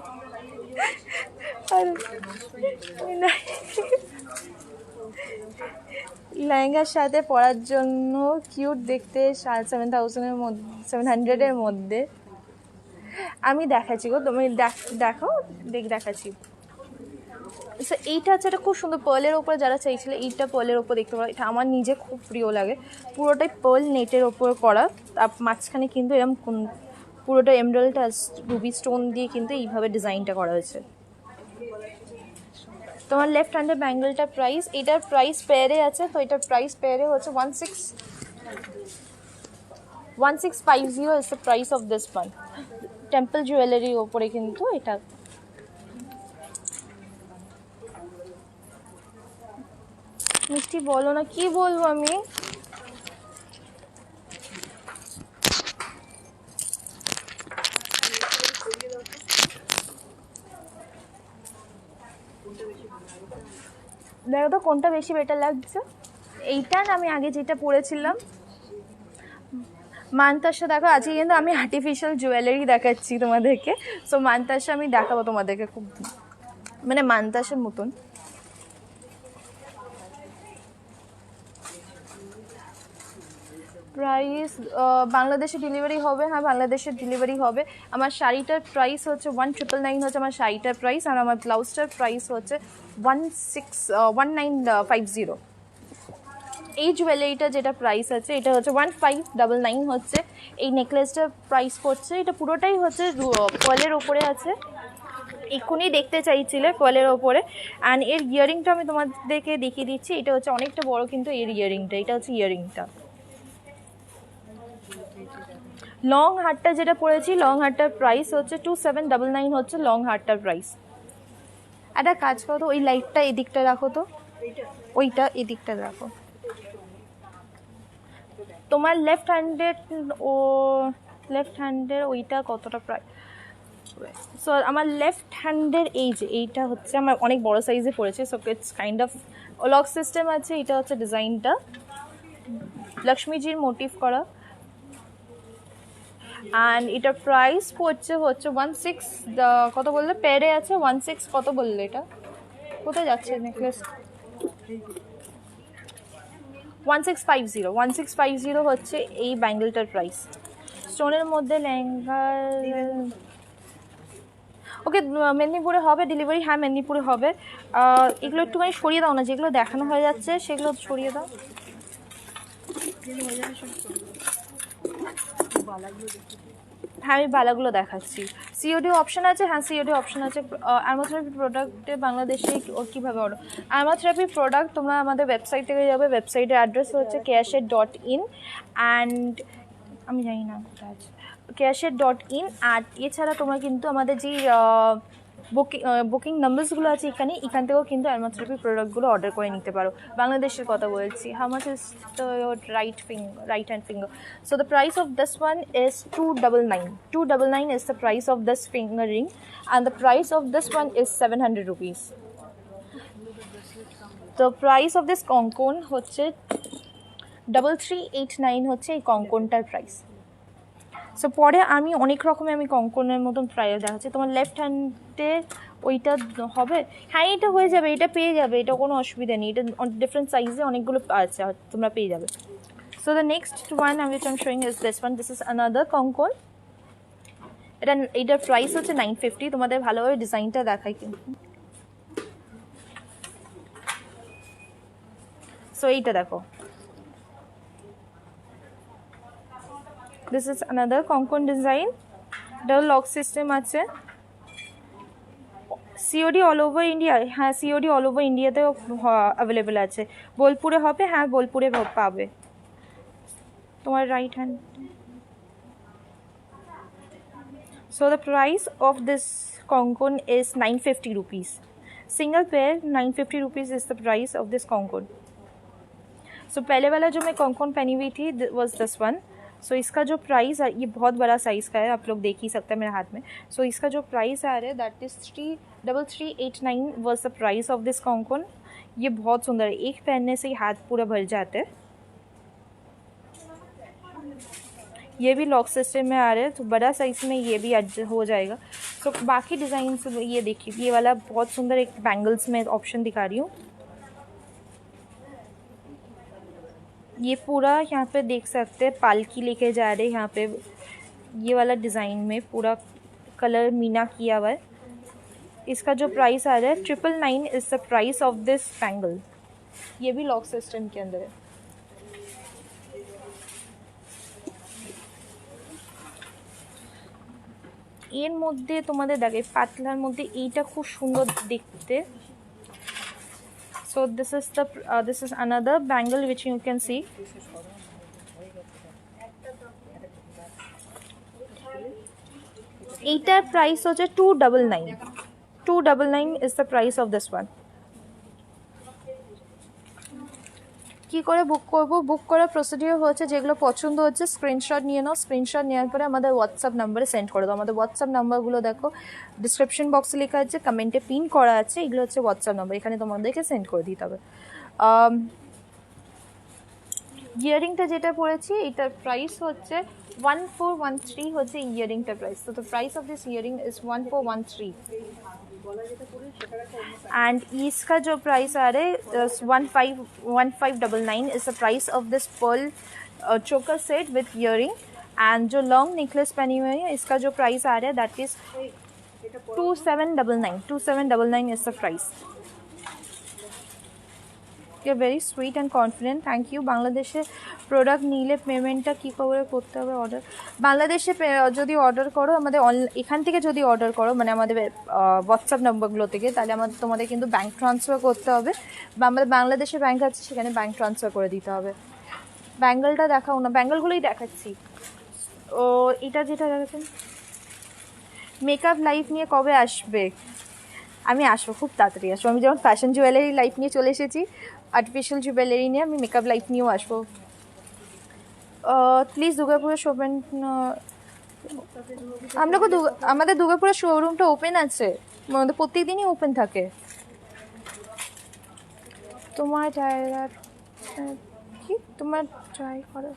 লেহেঙ্গার সাথে পরার জন্য কিউট দেখতে 7000-এর মধ্যে, 700-এর মধ্যে। আমি দেখাচ্ছি গো, তুমি দেখো দেখাচ্ছি। সো এইটা হচ্ছে একটা খুব সুন্দর পার্লের ওপরে, যারা চাইছিলে এইটা পার্লের ওপর দেখতে পারো। এটা আমার নিজে খুব প্রিয় লাগে। পুরোটাই পার্ল নেটের ওপর করা, মাঝখানে কিন্তু এরকম পুরোটা এমরাল্ড আর রুবি স্টোন দিয়ে কিন্তু এইভাবে ডিজাইনটা করা হয়েছে। তোমার লেফট হ্যান্ডের ব্যাঙ্গেলটার প্রাইস, এটার প্রাইস পেয়ারে আছে, তো এটার প্রাইস পেয়ারে হচ্ছে 1650 is the price of this one. Temple জুয়েলারির ওপরে কিন্তু এটা। মিষ্টি বলো না, কি বলবো আমি? দেখো তো কোনটা বেশি বেটার লাগছে, এইটা না আমি আগে যেটা পরেছিলাম? মানতাসা দেখো, আজকে কিন্তু আমি আর্টিফিশিয়াল জুয়েলারি দেখাচ্ছি তোমাদেরকে। সো মানতাসা আমি দেখাবো তোমাদেরকে, খুব মানে মানতাসার মতন। প্রাইস বাংলাদেশে ডেলিভারি হবে, হ্যাঁ বাংলাদেশে ডেলিভারি হবে। আমার শাড়িটার প্রাইস হচ্ছে 1999 হচ্ছে আমার শাড়িটার প্রাইস, আর আমার ব্লাউজটার প্রাইস হচ্ছে 1950। এই জুয়েলারিটা যেটা প্রাইস আছে এটা হচ্ছে 1599 হচ্ছে। এই নেকলেসটার প্রাইস পড়ছে, এটা পুরোটাই হচ্ছে পার্লের ওপরে আছে, এক্ষুনি দেখতে চাইছিলে পার্লের ওপরে। অ্যান্ড এর ইয়ারিংটা আমি তোমাদেরকে দেখিয়ে দিচ্ছি, এটা হচ্ছে অনেকটা বড় কিন্তু এর ইয়ারিংটা, এটা হচ্ছে ইয়ারিংটা। লং হারটা যেটা পড়েছি, লং হারটার প্রাইস হচ্ছে 2799 হচ্ছে লং হারটার প্রাইস। একটা কাজ করো তো, ওই লাইটটা এদিকটা রাখো তো, ওইটা এদিকটা রাখো। তোমার লেফট হ্যান্ডের ওইটা কতটা প্রাইস? সো আমার লেফট হ্যান্ডের এই যে এইটা হচ্ছে আমার অনেক বড় সাইজে পড়েছে, so it's kind of lock system আছে। এটা হচ্ছে ডিজাইনটা লক্ষ্মীজির মোটিভ করা, অ্যান্ড এটার প্রাইস পড়ছে হচ্ছে 16 কত বললে পেরে আছে 16 কত বললে, এটা কোথায় যাচ্ছে নেকলেস? 1650 হচ্ছে এই ব্যাঙ্গেলটার প্রাইস। স্টোনের মধ্যে লেহেঙ্গা, ওকে মেদিনীপুরে হবে ডেলিভারি, হ্যাঁ মেদিনীপুরে হবে। এগুলো একটুখানি সরিয়ে দাও না, যেগুলো দেখানো হয়ে যাচ্ছে সেগুলো সরিয়ে দাও। হ্যাঁ আমি বালাগুলো দেখাচ্ছি। সিওডি অপশান আছে, হ্যাঁ সিওডি অপশান আছে। আর্মাথেরাপি প্রোডাক্টে বাংলাদেশে কীভাবে অর্ডার? আর্মাথেরাপি প্রোডাক্ট তোমরা আমাদের ওয়েবসাইট থেকে যাবে, ওয়েবসাইটের অ্যাড্রেস হচ্ছে careshed.in, অ্যান্ড আমি জানি না careshed.in। আর এছাড়া তোমরা কিন্তু আমাদের যে বুকিং নাম্বারসগুলো আছে এখান থেকেও কিন্তু আর্মাথেরাপি প্রোডাক্টগুলো অর্ডার করে নিতে পারো। বাংলাদেশের কথা বলছি। How much is your right hand finger? So the price of this one is 299. 299 is the price of this finger ring, and the price of this one is 700 rupees. The price of this কঙ্কন হচ্ছে 3389 হচ্ছে এই কঙ্কনটার price. So পরে আমি অনেক রকমের কঙ্কনের মতন price দেখাচ্ছি। তোমার লেফট হ্যান্ডে ওইটা হবে, হ্যাঁ এটা হয়ে যাবে, এটা পেয়ে যাবে, এটা কোনো অসুবিধা নেই। এটা ডিফারেন্ট সাইজে অনেকগুলো আছে, তোমরা পেয়ে যাবে। So the next one which I'm showing is this one. This is another কঙ্কন। এটার প্রাইস হচ্ছে 950। তোমাদের ভালোভাবে ডিজাইনটা দেখাই কিন্তু। সো এইটা দেখো, this is another কঙ্কন ডিজাইন। এটা লক সিস্টেম আছে। সিওডি অল ওভার ইন্ডিয়া, হ্যাঁ সিওডি অল ওভার ইন্ডিয়াতেও অ্যাভেলেবেল আছে। বোলপুরে হবে, হ্যাঁ বোলপুরে পাবে। তোমার right hand. So the price of this কঙ্কন is 950 rupees. Single pair 950 rupees is the price of this कॉन्कोन। सो पहले वाला जो मैं कॉन्कोन पहनी हुई थी was this one। सो इसका जो प्राइस है, ये बहुत बड़ा साइज़ का है, आप लोग देख ही सकते हैं मेरे हाथ में। सो इसका जो प्राइस आ रहा है that is 3389 was the price of this कॉन्कोन। ये बहुत सुंदर है, एक पहनने से ही हाथ पूरा भर जाते हैं। ये भी लॉक सिस्टम में आ रहे हैं, तो बड़ा साइज में ये भी एडजस्ट हो जाएगा। तो बाकी डिज़ाइन ये देखिए, ये वाला बहुत सुंदर एक बैंगल्स में ऑप्शन दिखा रही हूँ। ये पूरा यहाँ पे देख सकते हैं पालकी लेके जा रहे हैं यहाँ पे, ये वाला डिज़ाइन में पूरा कलर मीना किया हुआ है। इसका जो प्राइस आ रहा है 999 is the price of this bangle. ये भी लॉक सिस्टम के अंदर है। এর মধ্যে তোমাদের দেখে পাতলার মধ্যে এইটা খুব সুন্দর দেখতে। So this is another bangle which you can see. এইটার প্রাইস হচ্ছে 299। 299 is the price of this one. কি করে বুক করব? বুক করার প্রসিডিওর হচ্ছে যেগুলো পছন্দ হচ্ছে স্ক্রিনশট নিয়ে নাও, স্ক্রিনশট নেওয়ার পরে আমাদের হোয়াটসঅ্যাপ নাম্বারে সেন্ড করে দাও। আমাদের হোয়াটসঅ্যাপ নাম্বারগুলো দেখো ডিসক্রিপশন বক্সে লেখা আছে, কমেন্টে পিন করা আছে, এগুলো হচ্ছে হোয়াটসঅ্যাপ নাম্বার, এখানে তোমাদেরকে সেন্ড করে দিতে হবে। ইয়ারিংটা যেটা পড়েছি এটার প্রাইস হচ্ছে 1413 হচ্ছে ইয়ারিংটার প্রাইস। তো the price of this earring is 1413 and इसका जो प्राइस आ रहा है 1599 is the price of this pearl choker set with earring and जो लॉन्ग नेकलेस पहनी हुई है इसका जो प्राइस आ रहा है that is 2799 is the price. You're very sweet and confident. Thank you. বাংলাদেশে প্রোডাক্ট নিলে পেমেন্টটা কী করে করতে হবে অর্ডার? বাংলাদেশে যদি অর্ডার করো আমাদের এখান থেকে যদি অর্ডার করো মানে আমাদের হোয়াটসঅ্যাপ নাম্বারগুলো থেকে তাহলে তোমাদের কিন্তু ব্যাঙ্ক ট্রান্সফার করতে হবে বা আমাদের বাংলাদেশে ব্যাঙ্ক আছে সেখানে ব্যাঙ্ক ট্রান্সফার করে দিতে হবে। ব্যাঙ্গলটা দেখাও না, ব্যাঙ্গলগুলোই দেখাচ্ছি। ও এটা যেটা দেখাচ্ছেন মেকআপ লাইফ নিয়ে কবে আসবে? আমি আসবো, খুব তাড়াতাড়ি আসবো। আমি যেমন ফ্যাশন জুয়েলারি লাইফ নিয়ে চলে এসেছি, আর্টিফিশিয়াল জুয়েলারি নিয়ে আমি মেকআপ লাইফ নিয়েও আসবো। প্লিজ দুর্গাপুরের শোপেন আমাদের দুর্গাপুরের শোরুমটা ওপেন আছে, আমাদের প্রত্যেক দিনই ওপেন থাকে। তোমার কি তোমার ট্রাই করো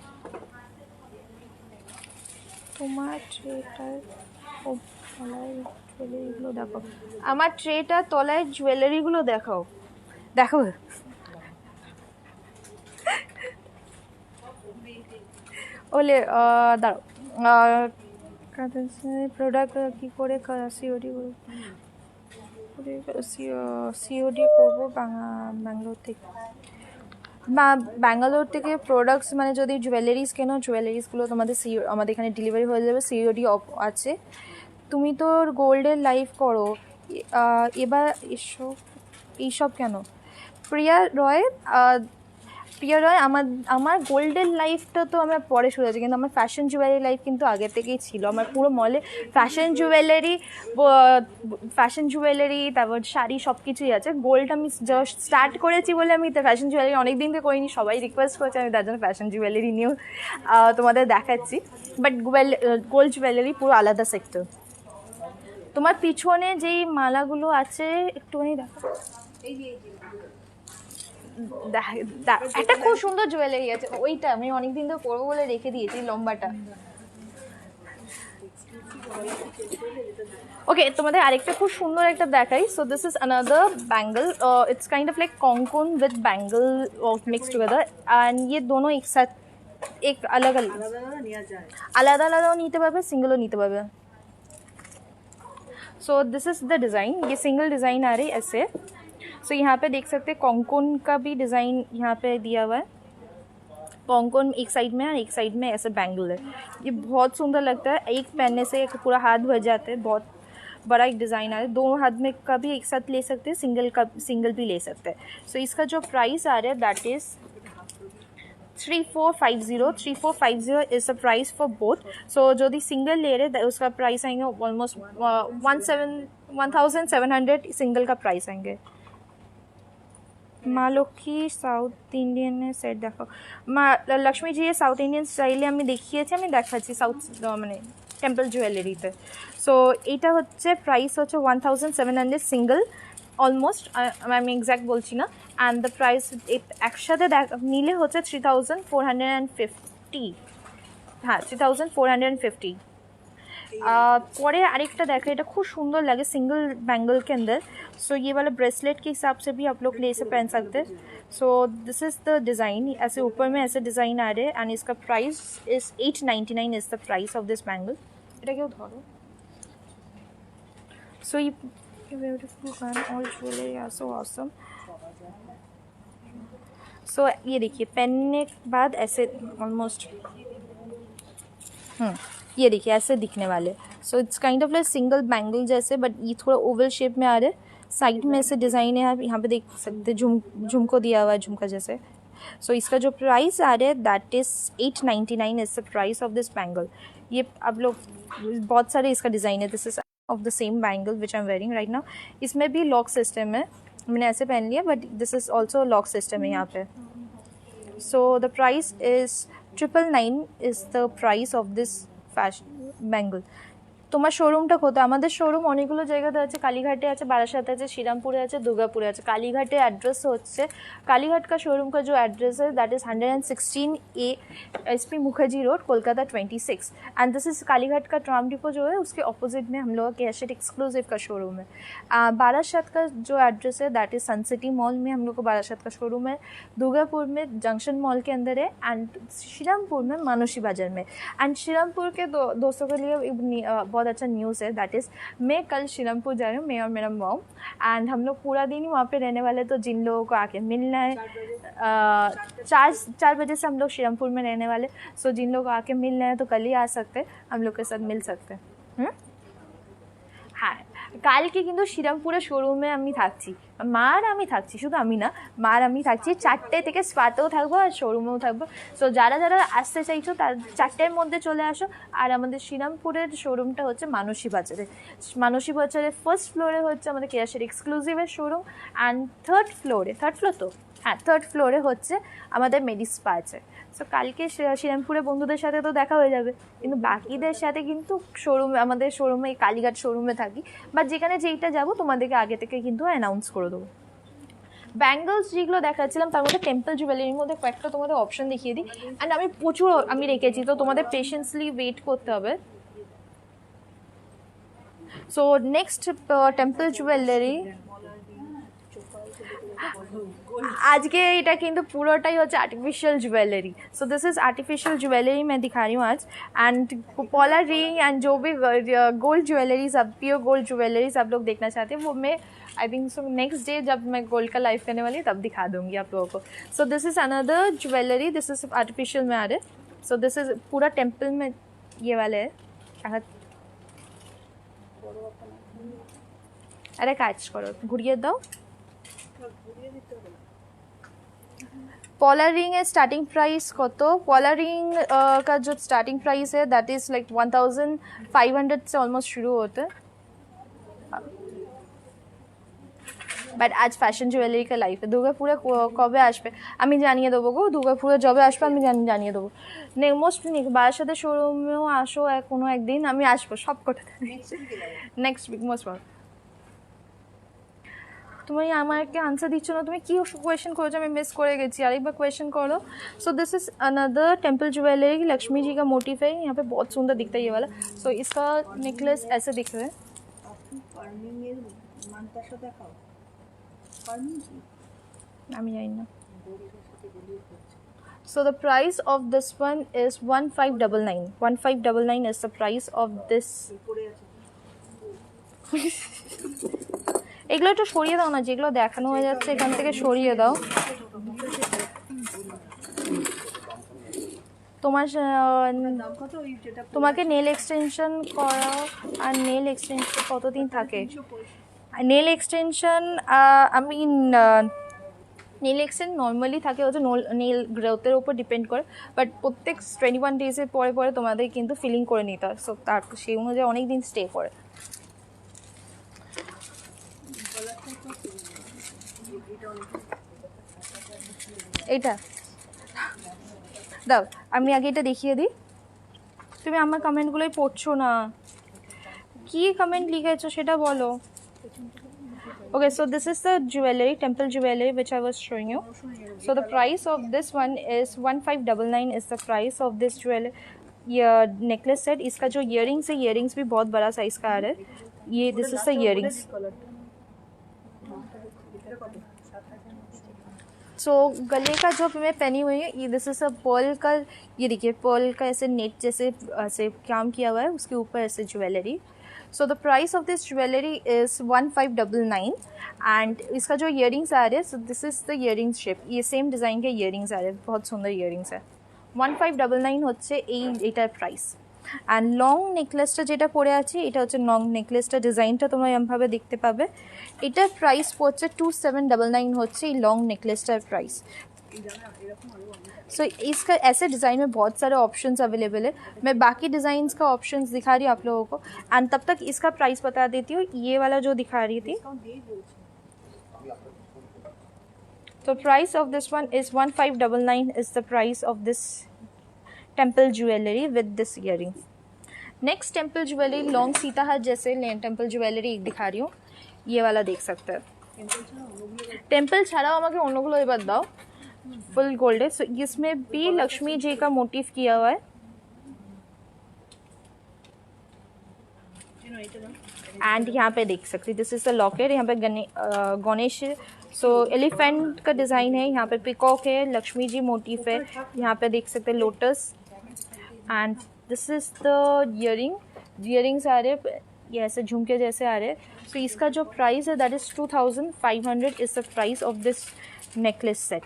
তোমার ট্রেটার তলায় জুয়েলারিগুলো দেখাও। আমার ট্রেটার তলায় জুয়েলারিগুলো দেখাও। দেখো ওলে দাঁড়াও, প্রোডাক্ট কী করে সিওডি করবো ব্যাঙ্গালোর থেকে বা ব্যাঙ্গালোর থেকে প্রোডাক্টস মানে যদি জুয়েলারিস কেনো জুয়েলারিসগুলো তোমাদের আমাদের এখানে ডেলিভারি হয়ে যাবে, সিওডি আছে। তুমি তো গোল্ডের লাইফ করো, এবার এইসব কেন? প্রিয়া রয় আমার গোল্ডেন লাইফটা তো আমার পরে শুরু হয়েছে, কিন্তু আমার ফ্যাশন জুয়েলারি লাইফ কিন্তু আগে থেকেই ছিল। আমার পুরো মলে ফ্যাশন জুয়েলারি তারপর শাড়ি সব কিছুই আছে। গোল্ড আমি জাস্ট স্টার্ট করেছি বলে আমি ফ্যাশন জুয়েলারি অনেক দিন থেকে করিনি, সবাই রিকোয়েস্ট করেছে, আমি তার জন্য ফ্যাশন জুয়েলারি নিয়েও তোমাদের দেখাচ্ছি। বাট গোল্ড জুয়েলারি পুরো আলাদা সেক্টর। তোমার পিছনে যেই মালাগুলো আছে একটুখানি দেখো, একটা খুব সুন্দর জুয়েলারি আছে, ওইটা আমি অনেকদিন ধরে পরবো বলে রেখে দিয়েছি, লম্বাটা। ওকে, তোমাদের আরেকটা খুব সুন্দর একটা দেখাই। So this is another bangle, it's kind of like कॉन्कोन with bangle mix together and ये दोनों एक साथ एक अलग আলাদাও নিতে পারবে, সিঙ্গেলও নিতে পারবে। सो दिस इज द डिज़ाइन, ये सिंगल डिज़ाइन आ रही ऐसे। सो यहाँ पे देख सकते हैं कॉन्कोन का भी डिज़ाइन यहाँ पे दिया हुआ है। कॉन्कोन एक साइड में और एक साइड में ऐसे बैंगल है। ये बहुत सुंदर लगता है, एक पहनने से पूरा हाथ भर जाता है। बहुत बड़ा एक डिज़ाइन आ रहा है, दोनों हाथ में का भी एक साथ ले सकते हैं, सिंगल भी ले सकते हैं। सो इसका जो प्राइस आ रहा है that is 3450 is the price for both. So जो दी सिंगल ले रहे उसका प्राइस आएंगे ऑलमोस्ट 1700 सिंगल का प्राइस आएंगे। মা লক্ষ্মী সাউথ ইন্ডিয়ানের সেট দেখো। মা লক্ষ্মী জি সাউথ ইন্ডিয়ান স্টাইলে আমি দেখিয়েছি, আমি দেখাচ্ছি সাউথ মানে টেম্পল জুয়েলারিতে। সো এইটা হচ্ছে প্রাইস হচ্ছে 1700 সিঙ্গল অলমোস্ট, আমি এক্স্যাক্ট বলছি না। অ্যান্ড দ্য প্রাইস একসাথে নিলে হচ্ছে 3450। হ্যাঁ 3450। পরে आरेकटा देखा, এটা খুব সুন্দর লাগে सिंगल बैंगल के अंदर। सो ये वाला ब्रेसलेट के हिसाब से भी आप लोग ले से पहन सकते हैं। सो दिस इज़ द डिज़ाइन, ऐसे ऊपर में ऐसे डिज़ाइन आ रहे हैं एंड इसका price is 899 is the price of this bangle. এটা কেউ ধরো। सो ये ब्यूटीफुल गान और ज्वेलरी आर सो ऑसम। सो ये देखिए पहनने के बाद ऐसे ऑलमोस्ट ये देखिए ऐसे दिखने वाले। So it's kind of like single bangle जैसे, बट ये थोड़ा ओवल शेप में आ रहे। साइड में ऐसे डिज़ाइन है, आप यहाँ पे देख सकते हैं, झुमको दिया हुआ है झुमका जैसे। सो इसका जो प्राइस आ रहा है that is 899 is the price of this bangle. ये आप लोग बहुत सारे इसका डिज़ाइन है। This is of the same bangle which I am wearing right now. इसमें भी लॉक सिस्टम है, मैंने ऐसे पहन लिया, but this is also lock system है यहाँ पे। सो the price is 999 is the price of this fashion bangle. তোমার শোরুমটা কোথায়? আমাদের শোরুম অনেকগুলো জায়গাতে আছে, কালীঘাটে আছে, বারাসাতে আছে, श्रीरामपुरे আছে, दुर्गापुरे আছে। कालीघाटे एड्रेस হচ্ছে कालीघाट का शोरूम का जो एड्रेस है that is 116A SP Mukherjee road, Kolkata 26। And this is Kalighat का ट्राम डिपो जो है उसके ऑपोजिट में हम लोग का कैशेट एक्सक्लूसिव का शोरूम है। बारासात का जो एड्रेस है that is Sun City mall में हम लोग को बारासात का शोरूम है, दुर्गापुर में जंक्शन मॉल के अंदर है, एंड श्रीरामपुर में मानुषी बाजार में। एंड श्रीरामपुर के दोस्तों के लिए बहुत अच्छा न्यूज़ है दैट इज़ मैं कल श्रीरामपुर जा रही हूँ, मैं और मेरा मॉम, एंड हम लोग पूरा दिन ही वहाँ पे रहने वाले। तो जिन लोगों को आके मिलना है 4 बजे से हम लोग श्रीरामपुर में रहने वाले। सो जिन लोगों को आके मिलना है तो कल ही आ सकते हैं, हम लोग के साथ मिल सकते हैं। হ্যাঁ, কালকে কিন্তু শ্রীরামপুরের শোরুমে আমি থাকছি, মার আমি থাকছি, শুধু আমি না, মার আমি থাকছি 4টে থেকে স্পাতেও থাকবো আর শোরুমেও থাকবো। সো যারা যারা আসতে চাইছো তার 4টের মধ্যে চলে আসো। আর আমাদের শ্রীরামপুরের শোরুমটা হচ্ছে মানসী বাজারে। মানসী বাজারের ফার্স্ট ফ্লোরে হচ্ছে আমাদের কেয়াশের এক্সক্লুসিভের শোরুম, অ্যান্ড থার্ড ফ্লোর তো হ্যাঁ, থার্ড ফ্লোরে হচ্ছে আমাদের মেডিস্পা আছে। সো কালকে শ্রীরামপুরে বন্ধুদের সাথে তো দেখা হয়ে যাবে, কিন্তু বাকিদের সাথে কিন্তু শোরুমে, আমাদের শোরুমে, কালীঘাট শোরুমে থাকি, বা যেখানে যেইটা যাবো তোমাদেরকে আগে থেকে কিন্তু অ্যানাউন্স করে দেবো। ব্যাঙ্গলস যেগুলো দেখাচ্ছিলাম তার মধ্যে টেম্পল জুয়েলারির মধ্যে কয়েকটা তোমাদের অপশন দেখিয়ে দিই। অ্যান্ড আমি প্রচুর রেখেছি, তো তোমাদের পেশেন্সলি ওয়েট করতে হবে। সো নেক্সট টেম্পল জুয়েলারি, আজকে এটা কিন্তু পুরোটাই হচ্ছে artificial jewellery. So this is artificial jewellery मैं दिखा रही हूँ आज। एंड पॉलर रिंग एंड जो भी गोल्ड ज्वेलरी, सब प्योर गोल्ड ज्वेलरी सब लोग देखना चाहते हैं, वो मैं I think so next day जब मैं गोल्ड का लाइव करने वाली तब दिखा दूँगी आप लोगों को। सो this is another jewellery, this is artificial में आ रहे। सो दिस इज़ पूरा टेम्पल में ये वाले है। अरे काज करो, घुरिए दो। पॉलर रिंग है स्टार्टिंग प्राइस कत? पॉलर रिंग का जो स्टार्टिंग प्राइस है दैट इज़ लाइक 1500 से ऑलमोस्ट शुरू होते हैं। বাট আজ ফ্যাশন জুয়েলারি লাইফে দুর্গাপুরে কবে আসবে আমি জানিয়ে দেবো গো। দুর্গাপুরে যবে আসবে আমি জানিয়ে দেবো। মোস্ট বারাসাতে শোরুমেও আসো কোনো একদিন, আমি আসবো সব কটাতে, নেক্সট উইক মোস্ট ওয়েলকাম। তুমি আমাকে আনসার দিচ্ছ না, তুমি কী কোয়েশ্চেন করেছো আমি মিস করে গেছি, আরেকবার কোয়েশ্चन करो। So this is another temple jewellery, Lakshmi ji का मोटिव है, यहाँ पे बहुत सुंदर दिखता है ये वाला। सो इसका नेकलेस ऐसे दिख रहा है। আমি জানি না। So the price of this one is 1599. 1599 is the price of this. এগুলো একটু সরিয়ে দাও না, যেগুলো দেখানো হয়ে যাচ্ছে এখান থেকে সরিয়ে দাও। তোমাকে নেল এক্সটেনশন করা, আর নেল এক্সটেনশন কতদিন থাকে? নেল এক্সটেনশন আমি নেল এক্সটেন নর্মালি থাকে হচ্ছে নেল গ্রোথের উপর ডিপেন্ড করে, বাট প্রত্যেক 21 ডেজের পরে পরে তোমাদের কিন্তু ফিলিং করে নিতে হয়। সো তার সেই অনুযায়ী অনেক দিন স্টে করে। এইটা দাও, আমি আগে এটা দেখিয়ে দিই। তুমি আমার কমেন্টগুলোই পড়ছো না, কি কমেন্ট লিখেছো সেটা বলো। Okay, so this is the jewelry, temple jewelry which I was showing you. So the price of this one is 1599 is the price of this jewelry necklace set. इसका जो earrings है, earrings भी बहुत बड़ा size का आ रहा है ये। this is the earrings. सो गले का जो मैं पहनी हुई है ये, दिस इज अ पर्ल का, ये देखिए पर्ल का ऐसे नेट जैसे ऐसे काम किया हुआ है, उसके ऊपर ऐसे jewellery. So the price of this jewellery is 1599 and इसका जो इयरिंग्स आ रहे हैं, सो this is the earrings shape, ये सेम डिज़ाइन के इयरिंग्स आ रहे हैं, बहुत सुंदर इयरिंग्स है। 1599 হচ্ছে এইটার প্রাইস। অ্যান্ড লং নেকলেসটা যেটা পরে আছে এটা হচ্ছে লং নেকলেসটা, ডিজাইনটা তোমরা এমভাবে দেখতে পাবে। এটার প্রাইস পড়ছে 2799 হচ্ছে এই लॉन्ग नेकलेस का प्राइस। सो इसका ऐसे डिज़ाइन में बहुत सारे ऑप्शंस अवेलेबल है, मैं बाकी डिज़ाइंस का ऑप्शंस दिखा रही हूँ आप लोगों को, एंड तब तक इसका प्राइस बता देती हूँ। ये वाला जो दिखा रही थी, तो price of this one is 1599 is the price of this temple jewellery with this earrings. Next temple jewellery long Sita हाथ जैसे टेम्पल ज्वेलरी एक दिखा रही हूँ, ये वाला देख सकते हैं। टेम्पल छाड़ाओ আমাকে অন্যগুলো এবার দাও। फुल गोल्ड है, सो इसमें भी लक्ष्मी जी का मोटिव किया हुआ है। एंड यहाँ पे देख सकते दिस इज द लॉकेट, यहाँ पे गणेश सो एलिफेंट का डिज़ाइन है, यहाँ पे पिकॉक है, लक्ष्मी जी मोटिव है, यहाँ पे देख सकते हैं lotus. And this is the earrings आ रहे ये ऐसे झुमके जैसे आ रहे। सो इसका जो प्राइस है that is 2500 is the price of this necklace set.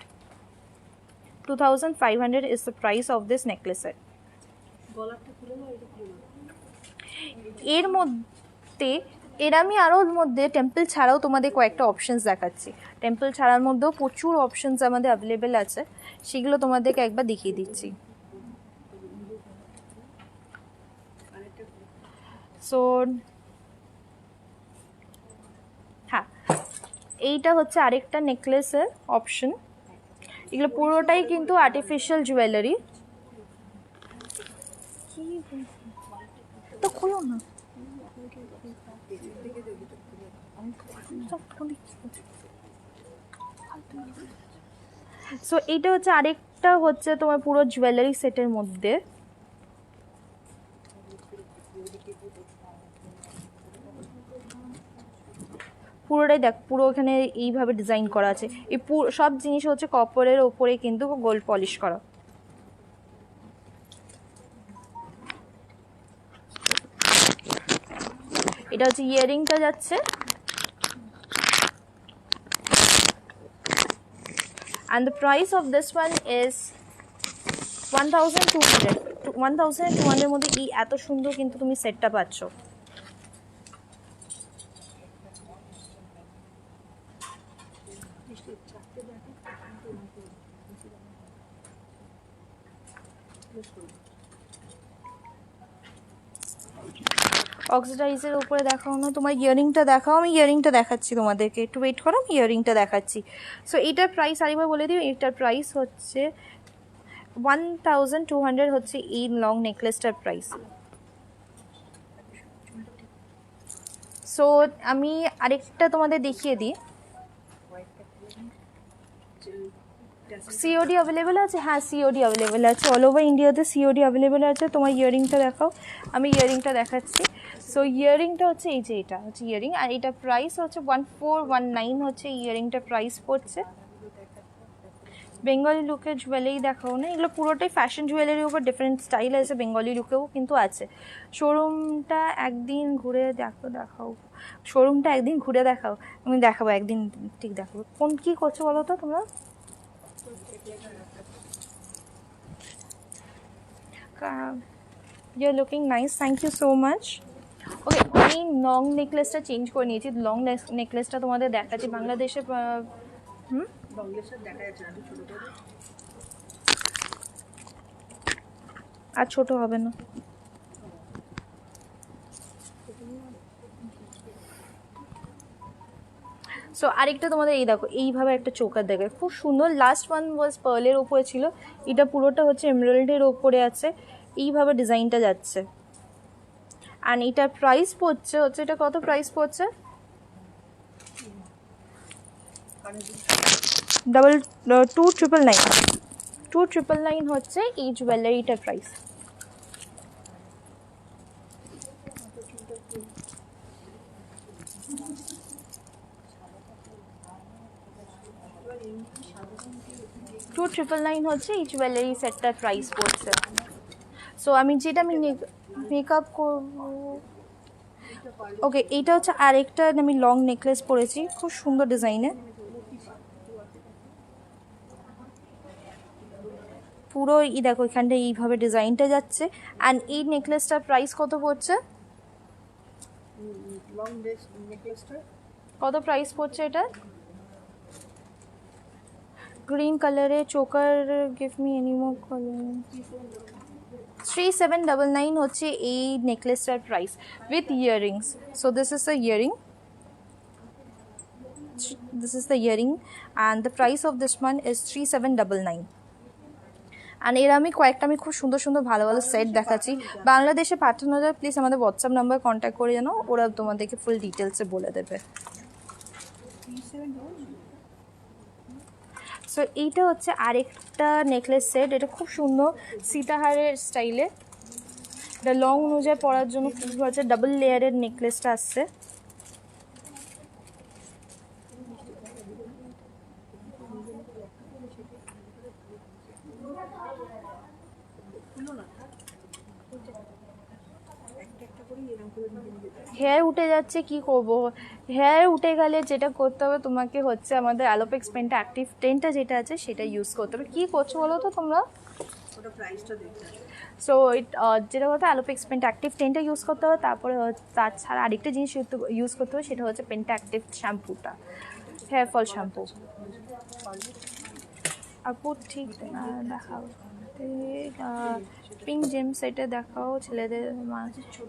2500 is the price of this necklace set. এর মধ্যে আমি আরও মধ্যে টেম্পল ছাড়াও তোমাদের কয়েকটা অপশনস দেখাচ্ছি। টেম্পল ছাড়ার মধ্যেও প্রচুর অপশনস আমাদের অ্যাভেলেবেল আছে, সেগুলো তোমাদেরকে একবার দেখিয়ে দিচ্ছি। সো হ্যাঁ, এইটা হচ্ছে আরেকটা নেকলেসের অপশন। এগুলো পুরোটাই কিন্তু আর্টিফিশিয়াল জুয়েলারি। তো খোলো না, সো এইটা হচ্ছে আরেকটা হচ্ছে তোমার পুরো জুয়েলারি সেটের মধ্যে। পুরোটাই দেখ, পুরো এখানে এইভাবে ডিজাইন করা আছে। এই সব জিনিস হচ্ছে কপারের ওপরে কিন্তু গোল্ড পলিশ করা। এটা হচ্ছে ইয়ারিংটা যাচ্ছে, and the price of this one is 1200 1200 মধ্যে এই এত সুন্দর কিন্তু তুমি সেটটা পাচ্ছ। অক্সিডাইজের উপরে দেখাও না, তোমার ইয়ারিংটা দেখাও। আমি ইয়ারিংটা দেখাচ্ছি তোমাদেরকে, একটু ওয়েট করো, আমি ইয়ারিংটা দেখাচ্ছি। সো এইটার প্রাইস আরেকবার বলে দিও, এইটার প্রাইস হচ্ছে 1200 হচ্ছে এই লং নেকলেসটার প্রাইস। সো আমি আরেকটা তোমাদের দেখিয়ে দিই। সিওডি অ্যাভেলেবেল আছে? হ্যাঁ, সিওডি অ্যাভেলেবেল আছে, অল ওভার ইন্ডিয়াতে সিওডি অ্যাভেলেবেল আছে। তোমার ইয়ারিংটা দেখাও, আমি ইয়ারিংটা দেখাচ্ছি। সো ইয়ারিংটা হচ্ছে এই যে এটা হচ্ছে ইয়ারিং, আর এটা প্রাইস হচ্ছে 1419 হচ্ছে ইয়ারিংটা প্রাইস পড়ছে। বেঙ্গলি লুকের জুয়েলারি দেখাও না, এগুলো পুরোটাই ফ্যাশন জুয়েলারির উপর ডিফারেন্ট স্টাইল আছে, বেঙ্গলি লুকেও কিন্তু আছে। শোরুমটা একদিন ঘুরে দেখাও, শোরুমটা একদিন ঘুরে দেখাও, আমি দেখাবো একদিন, ঠিক দেখাবো। কোন কী করছো বলো তো তোমরা? You're looking nice, thank you so much. ওকে, আমি লং নেকলেসটা চেঞ্জ করে নিয়েছি। লং নেকলেসটা তোমাদের দেখাচ্ছি। বাংলাদেশে আর ছোট হবে না। সো আরেকটা তোমাদের এই দেখো, এইভাবে একটা চোকার দেখে খুব সুন্দর। লাস্ট ওয়ান ওয়াজ পার্লের ওপরে ছিল, এটা পুরোটা হচ্ছে এমরাল্ডের ওপরে আছে, এইভাবে ডিজাইনটা যাচ্ছে। অ্যান্ড এটার প্রাইস পড়ছে হচ্ছে, এটা কত প্রাইস পড়ছে? 2999 হচ্ছে এই জুয়েলারিটার প্রাইস। $299 হচ্ছে এই জুয়েলারি সেটটার প্রাইস পড়ছে। সো আমি যেটা মেকআপ করবো, ওকে, এইটা হচ্ছে আরেকটা আমি লং নেকলেস পরেছি, খুব সুন্দর ডিজাইনের। পুরো দেখো এখানটা এইভাবে ডিজাইনটা যাচ্ছে। অ্যান্ড এই নেকলেসটার প্রাইস কত পড়ছে? কত প্রাইস পড়ছে এটা? গ্রিন কালারে choker, give me any more colour. 3799 হচ্ছে এই নেকলেসটার price with earrings. So this is the earring, and the price of this one is 3799. And এর আমি কয়েকটা আমি খুব সুন্দর সুন্দর ভালো ভালো সেট দেখাচ্ছি। বাংলাদেশে পাঠানো যায়, প্লিজ আমাদের হোয়াটসঅ্যাপ নাম্বার কন্ট্যাক্ট করে জানো, ওরা তোমাদেরকে ফুল ডিটেলসে বলে দেবে। সো এইটা হচ্ছে আরেকটা নেকলেস সেট, এটা খুব সুন্দর সীতাহারের স্টাইলে, এটা লং অনুযায়ী পরার জন্য খুব হচ্ছে ডাবল লেয়ারের নেকলেসটা আসছে। হেয়ার উঠে যাচ্ছে, কি করব? হেয়ার উঠে গেলে যেটা করতে হবে তোমাকে হচ্ছে আমাদের অ্যালোপেক্স পেনটা অ্যাক্টিভ 10টা যেটা আছে সেটা ইউজ করতে হবে। কী করছো বলো তো তোমরা? সো যেটা কথা অ্যালোপেক্স পেনটা অ্যাক্টিভ 10টা ইউজ করতে হবে। তারপরে তাছাড়া আরেকটা জিনিস ইউজ করতে হবে, সেটা হচ্ছে পেনটা অ্যাক্টিভ শ্যাম্পুটা, হেয়ার ফল শ্যাম্পু। আপু ঠিক দেখাও, পিঙ্ক জেম সেটে দেখাও ছেলেদের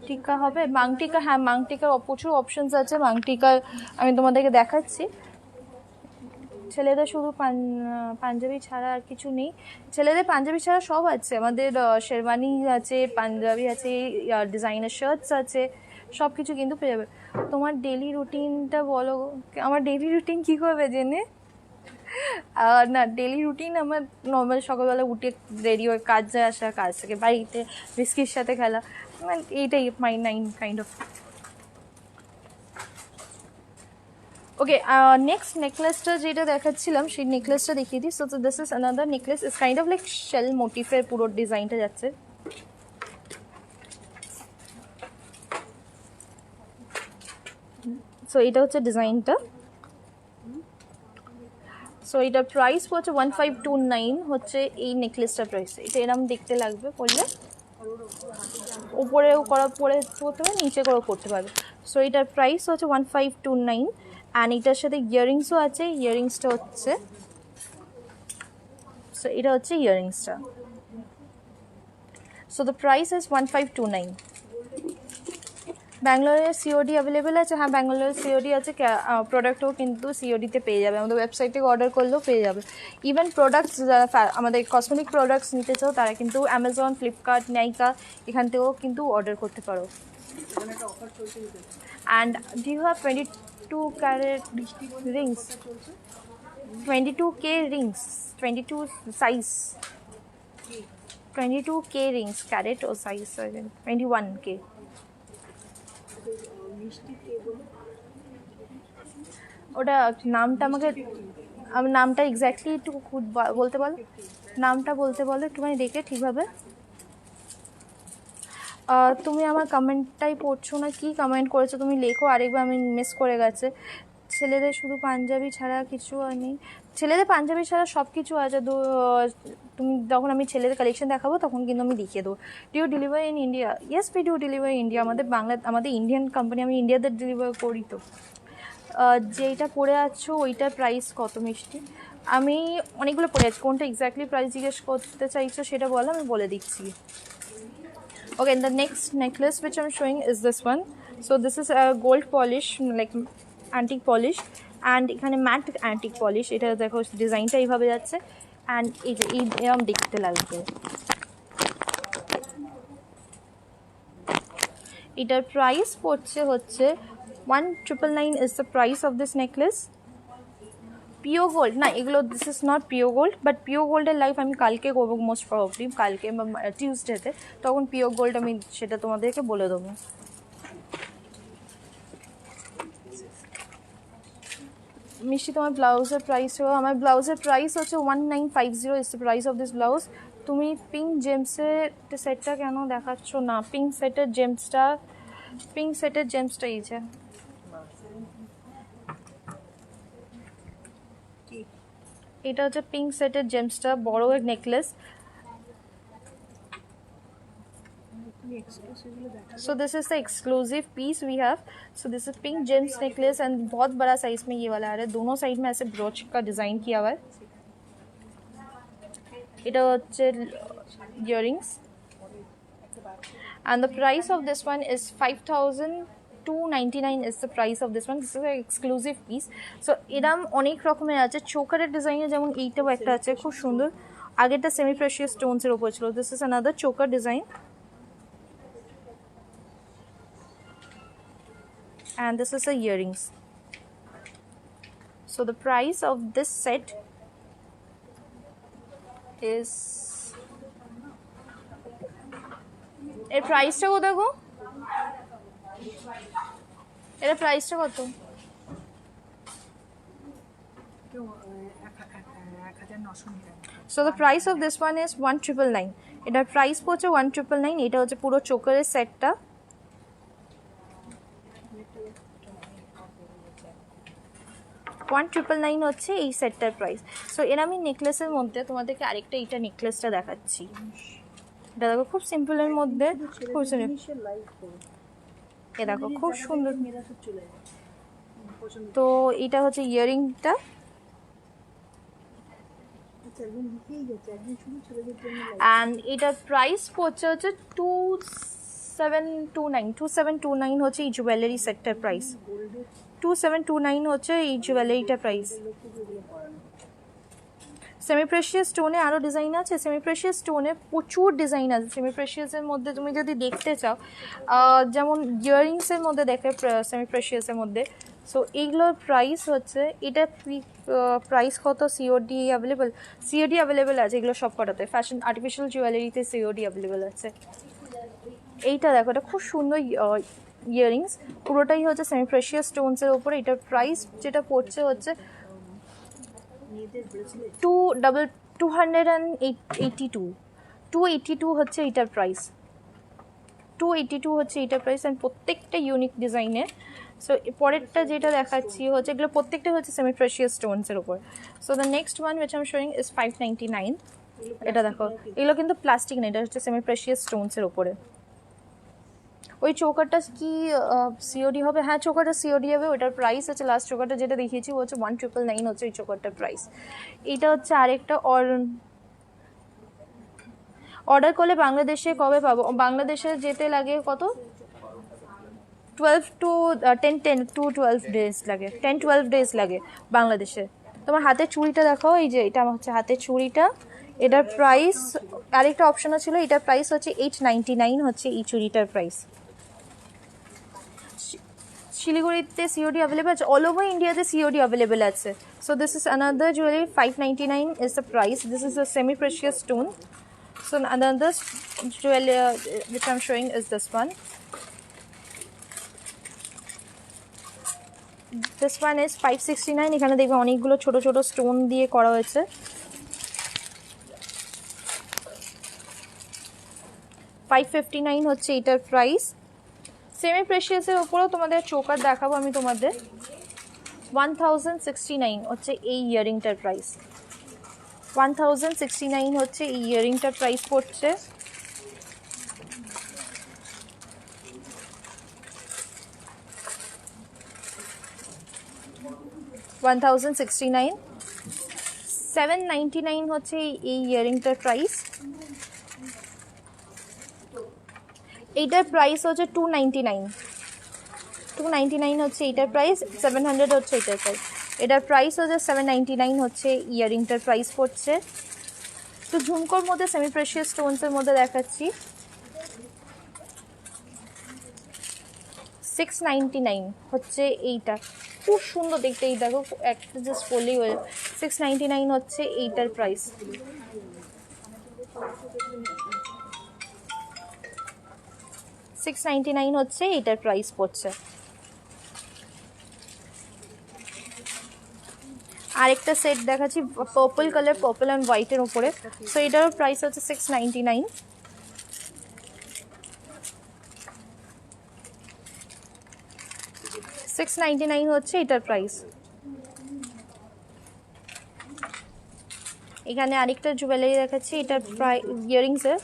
টিকা হবে, মাংটিকা। হ্যাঁ মাংটিকার প্রচুর অপশনস আছে, মাংটিকার আমি তোমাদেরকে দেখাচ্ছি। ছেলেদের শুধু পাঞ্জাবি ছাড়া আর কিছু নেই, ছেলেদের পাঞ্জাবি ছাড়া সব আছে আমাদের, শেরওয়ানি আছে, পাঞ্জাবি আছে, ডিজাইনার শার্টস আছে, সব কিছু কিন্তু পেয়ে যাবে। তোমার ডেলি রুটিনটা বলো। আমার ডেলি রুটিন কী করবে জেনে? না, ডেলি রুটিন আমার নর্মাল সকালবেলা উঠে রেডি হয়ে কাজে আসা, কাজ থেকে বাড়িতে বিস্কির সাথে খেলা, এইটাই my nine kind of. Okay, next নেকলেসটা যেটা দেখাচ্ছিলাম সেই নেকলেসটা দেখিয়ে দিই। So this is another necklace, is kind of like shell মোটিফের পুরো ডিজাইনটা যাচ্ছে। সো এটা হচ্ছে ডিজাইনটা। সো এটার প্রাইস হচ্ছে 1529 হচ্ছে এই নেকলেসটার প্রাইস। এটা এরকম দেখতে লাগবে পরলে, উপরেও করা পরে করতে পারবে, নিচে করেও করতে পারবে। সো এটার প্রাইস হচ্ছে 1529 অ্যান্ড এটার সাথে ইয়াররিংসও আছে। ইয়াররিংসটা হচ্ছে, সো এটা হচ্ছে ইয়াররিংসটা। So the price is 1529। ব্যাঙ্গালোরে সিওডি অ্যাভেলেবেল আছে। হ্যাঁ ব্যাঙ্গালোরে সিওডি আছে, প্রোডাক্টও কিন্তু সিওডিতে পেয়ে যাবে, আমাদের ওয়েবসাইট থেকে অর্ডার করলেও পেয়ে যাবে। ইভেন প্রোডাক্টস যারা আমাদের কসমেটিক প্রোডাক্টস নিতে চাও তারা কিন্তু অ্যামাজন, ফ্লিপকার্ট, নাইকা এখান থেকেও কিন্তু অর্ডার করতে পারো। And do you have 22 carat rings? 22K rings, 22 size, 22K rings, carat ও সাইজ 21K। ওটা নামটা আমাকে, নামটা এক্স্যাক্টলি একটু বলতে বলো, নামটা বলতে বলো একটুখানি দেখে ঠিকভাবে। তুমি আমার কমেন্টটাই পড়ছো না, কি কমেন্ট করেছো তুমি লেখো আরেকবার, আমি মিস করে গেছে। ছেলেদের শুধু পাঞ্জাবি ছাড়া কিছু নেই? ছেলেদের পাঞ্জাবি ছাড়া সব কিছু আছে। তুমি যখন আমি ছেলেদের কালেকশন দেখাবো তখন কিন্তু আমি দেখিয়ে দেবো। Do delivery in India? Yes we do delivery India, আমাদের ইন্ডিয়ান কোম্পানি, আমি ইন্ডিয়াতে ডেলিভার করি। তো যেইটা পরে আছো ওইটার প্রাইস কত মিষ্টি? আমি অনেকগুলো পরে আছি, কোনটা এক্স্যাক্টলি প্রাইস জিজ্ঞেস করতে চাইছো সেটা বলো, আমি বলে দিচ্ছি। Okay, and the next necklace which I'm showing is this one. So this is a gold polish, like antique polish, and এখানে matte antique polish। এটা দেখো ডিজাইনটা এইভাবে যাচ্ছে, অ্যান্ড এই যে এরকম দেখতে লাগবে। এটার প্রাইস পড়ছে হচ্ছে 1999 is the price of this necklace. Pure gold না এগুলো, this is not pure gold, but pure গোল্ডের লাইফ আমি কালকে করবো মোস্ট প্রবাবলি, কালকে বা টিউসডেতে, তখন পিওর গোল্ড আমি সেটা তোমাদেরকে বলে দেবো। মিষ্টি তোমার ব্লাউজের প্রাইস? আমার ব্লাউজের প্রাইস হচ্ছে 1950 is the price of this blouse. তুমি পিঙ্ক জেমসের সেটটা কেন দেখাচ্ছ না? পিঙ্ক সেটের জেমসটা এই যে, এটা হচ্ছে পিঙ্ক সেটের জেমসটা, বড় এক necklace. So this is the exclusive piece we have. So this is pink gems necklace and बहुत बड़ा साइज में ये वाला आ रहा है, दोनों साइड में ऐसे ब्रोच का डिजाइन किया हुआ है। এটা হচ্ছে earrings and the price of this one is 5299 is the price of this one. This is an exclusive piece. So এরম অনেক রকমের আছে, চোকারের ডিজাইনে, যেমন এইটাও একটা আছে খুব সুন্দর, আগেরটা সেমি প্রেশিয়াস স্টোনসের ওপর ছিল। This is another choker design and this is the earrings. So the price of this set is এর প্রাইসটা কত গো? এর প্রাইসটা কত? So the price of this one is 1999. এটার প্রাইস পড়ছে 1999। এটা হচ্ছে পুরো চোকারের সেটটা। 1999 হচ্ছে এই সেটটার প্রাইস। সো এর আমি নেকলেসের মধ্যে তোমাদেরকে আরেকটা এইটা নেকলেসটা দেখাচ্ছি। এটা দেখো খুব সিম্পলের মধ্যে, খুব সুন্দর। এ দেখো খুব সুন্দর। তো এটা হচ্ছে ইয়ারিংটা, অ্যান্ড এটার প্রাইস পড়ছে হচ্ছে 2729 হচ্ছে এই জুয়েলারি সেটটার প্রাইস। 2729 হচ্ছে এই জুয়েলারিটার প্রাইস। সেমি প্রেশিয়াস স্টোনে আরও ডিজাইন আছে। সেমি প্রেশিয়াস স্টোনে প্রচুর ডিজাইন আছে। সেমি প্রেশিয়াসের মধ্যে তুমি যদি দেখতে চাও, যেমন ইয়াররিংসের মধ্যে দেখে সেমি প্রেশিয়াসের মধ্যে। সো এইগুলোর প্রাইস হচ্ছে, এটা প্রাইস কত? সিওডি অ্যাভেলেবেল, সিওডি অ্যাভেলেবেল আছে এগুলো সব কটাতে। ফ্যাশন আর্টিফিশিয়াল জুয়েলারিতে সিওডি অ্যাভেলেবেল আছে। এইটা দেখো, এটা খুব সুন্দর ইয়াররিংস, পুরোটাই হচ্ছে সেমি প্রেশিয়াস স্টোনসের ওপরে। এটার প্রাইস যেটা পড়ছে হচ্ছে 282 হচ্ছে এইটার প্রাইস। 282 হচ্ছে এইটার প্রাইস, অ্যান্ড প্রত্যেকটা ইউনিক ডিজাইনের। সো পরেরটা যেটা দেখাচ্ছি হচ্ছে, এগুলো প্রত্যেকটা হচ্ছে সেমি প্রেশিয়াস স্টোনসের ওপর। So the next one which I am showing is 599। এটা দেখো, এগুলো কিন্তু প্লাস্টিক না, এটা হচ্ছে সেমি প্রেশিয়াস স্টোনসের ওপরে। ওই চোকারটা কি সিওডি হবে? হ্যাঁ, চোকারটা সিওডি হবে। ওটার প্রাইস হচ্ছে, লাস্ট চোকারটা যেটা দেখিয়েছি হচ্ছে 1999 হচ্ছে এই চোকারটার প্রাইস। এটা হচ্ছে আরেকটা। অর্ডার করলে বাংলাদেশে কবে পাবো? বাংলাদেশে যেতে লাগে কত? 10 ডেজ লাগে, 10-12 ডেজ লাগে বাংলাদেশে। তোমার হাতের চুড়িটা দেখো, এই যে এটা হচ্ছে হাতের চুড়িটা। এটার প্রাইস, আরেকটা অপশনও ছিল, এটার প্রাইস হচ্ছে 899 হচ্ছে এই চুড়িটার প্রাইস। শিলিগুড়িতে সিওডি অ্যাভেলেবেল আছে, অল ওভার ইন্ডিয়াতে সিওডি অ্যাভেলেবেল আছে। So this is another jewellery, 599 is the price. This is a semi precious stone. So another jewelry which I'm showing is this one. This one is 569. এখানে দেখবে অনেকগুলো ছোট ছোট stone দিয়ে করা হয়েছে। 559 হচ্ছে এটার প্রাইস। সেমি প্রেশিয়াসের উপরেও তোমাদের চোকার দেখাবো আমি তোমাদের। 1069 হচ্ছে এই ইয়ারিংটার প্রাইস। 1069 হচ্ছে এই ইয়ারিংটার প্রাইস পড়ছে। $1069, 799 হচ্ছে এই ইয়ারিংটার প্রাইস। এইটার প্রাইস হচ্ছে 299 হচ্ছে এইটার প্রাইস। 700 হচ্ছে এইটার প্রাইস। এটার প্রাইস হচ্ছে 799 হচ্ছে ইয়ারিংটার প্রাইস পড়ছে। তো ঝুমকোর মধ্যে সেমি প্রেশিয়াস স্টোনসের মধ্যে দেখাচ্ছি। 699 হচ্ছে এইটা, খুব সুন্দর দেখতে। এই দেখো, একটা জাস্ট বললেই হয়ে 699 হচ্ছে এইটার প্রাইস। $699 হচ্ছে এইটার প্রাইস পড়ছে। আরেকটা সেট দেখাচ্ছি, পার্পল কালার, পার্পল অ্যান্ড হোয়াইটের উপরে। সো এটারও প্রাইস হচ্ছে 699। $699 হচ্ছে এটার প্রাইস। এখানে আরেকটা জুয়েলারি দেখাচ্ছি, এটার প্রাইস ইয়ারিংসের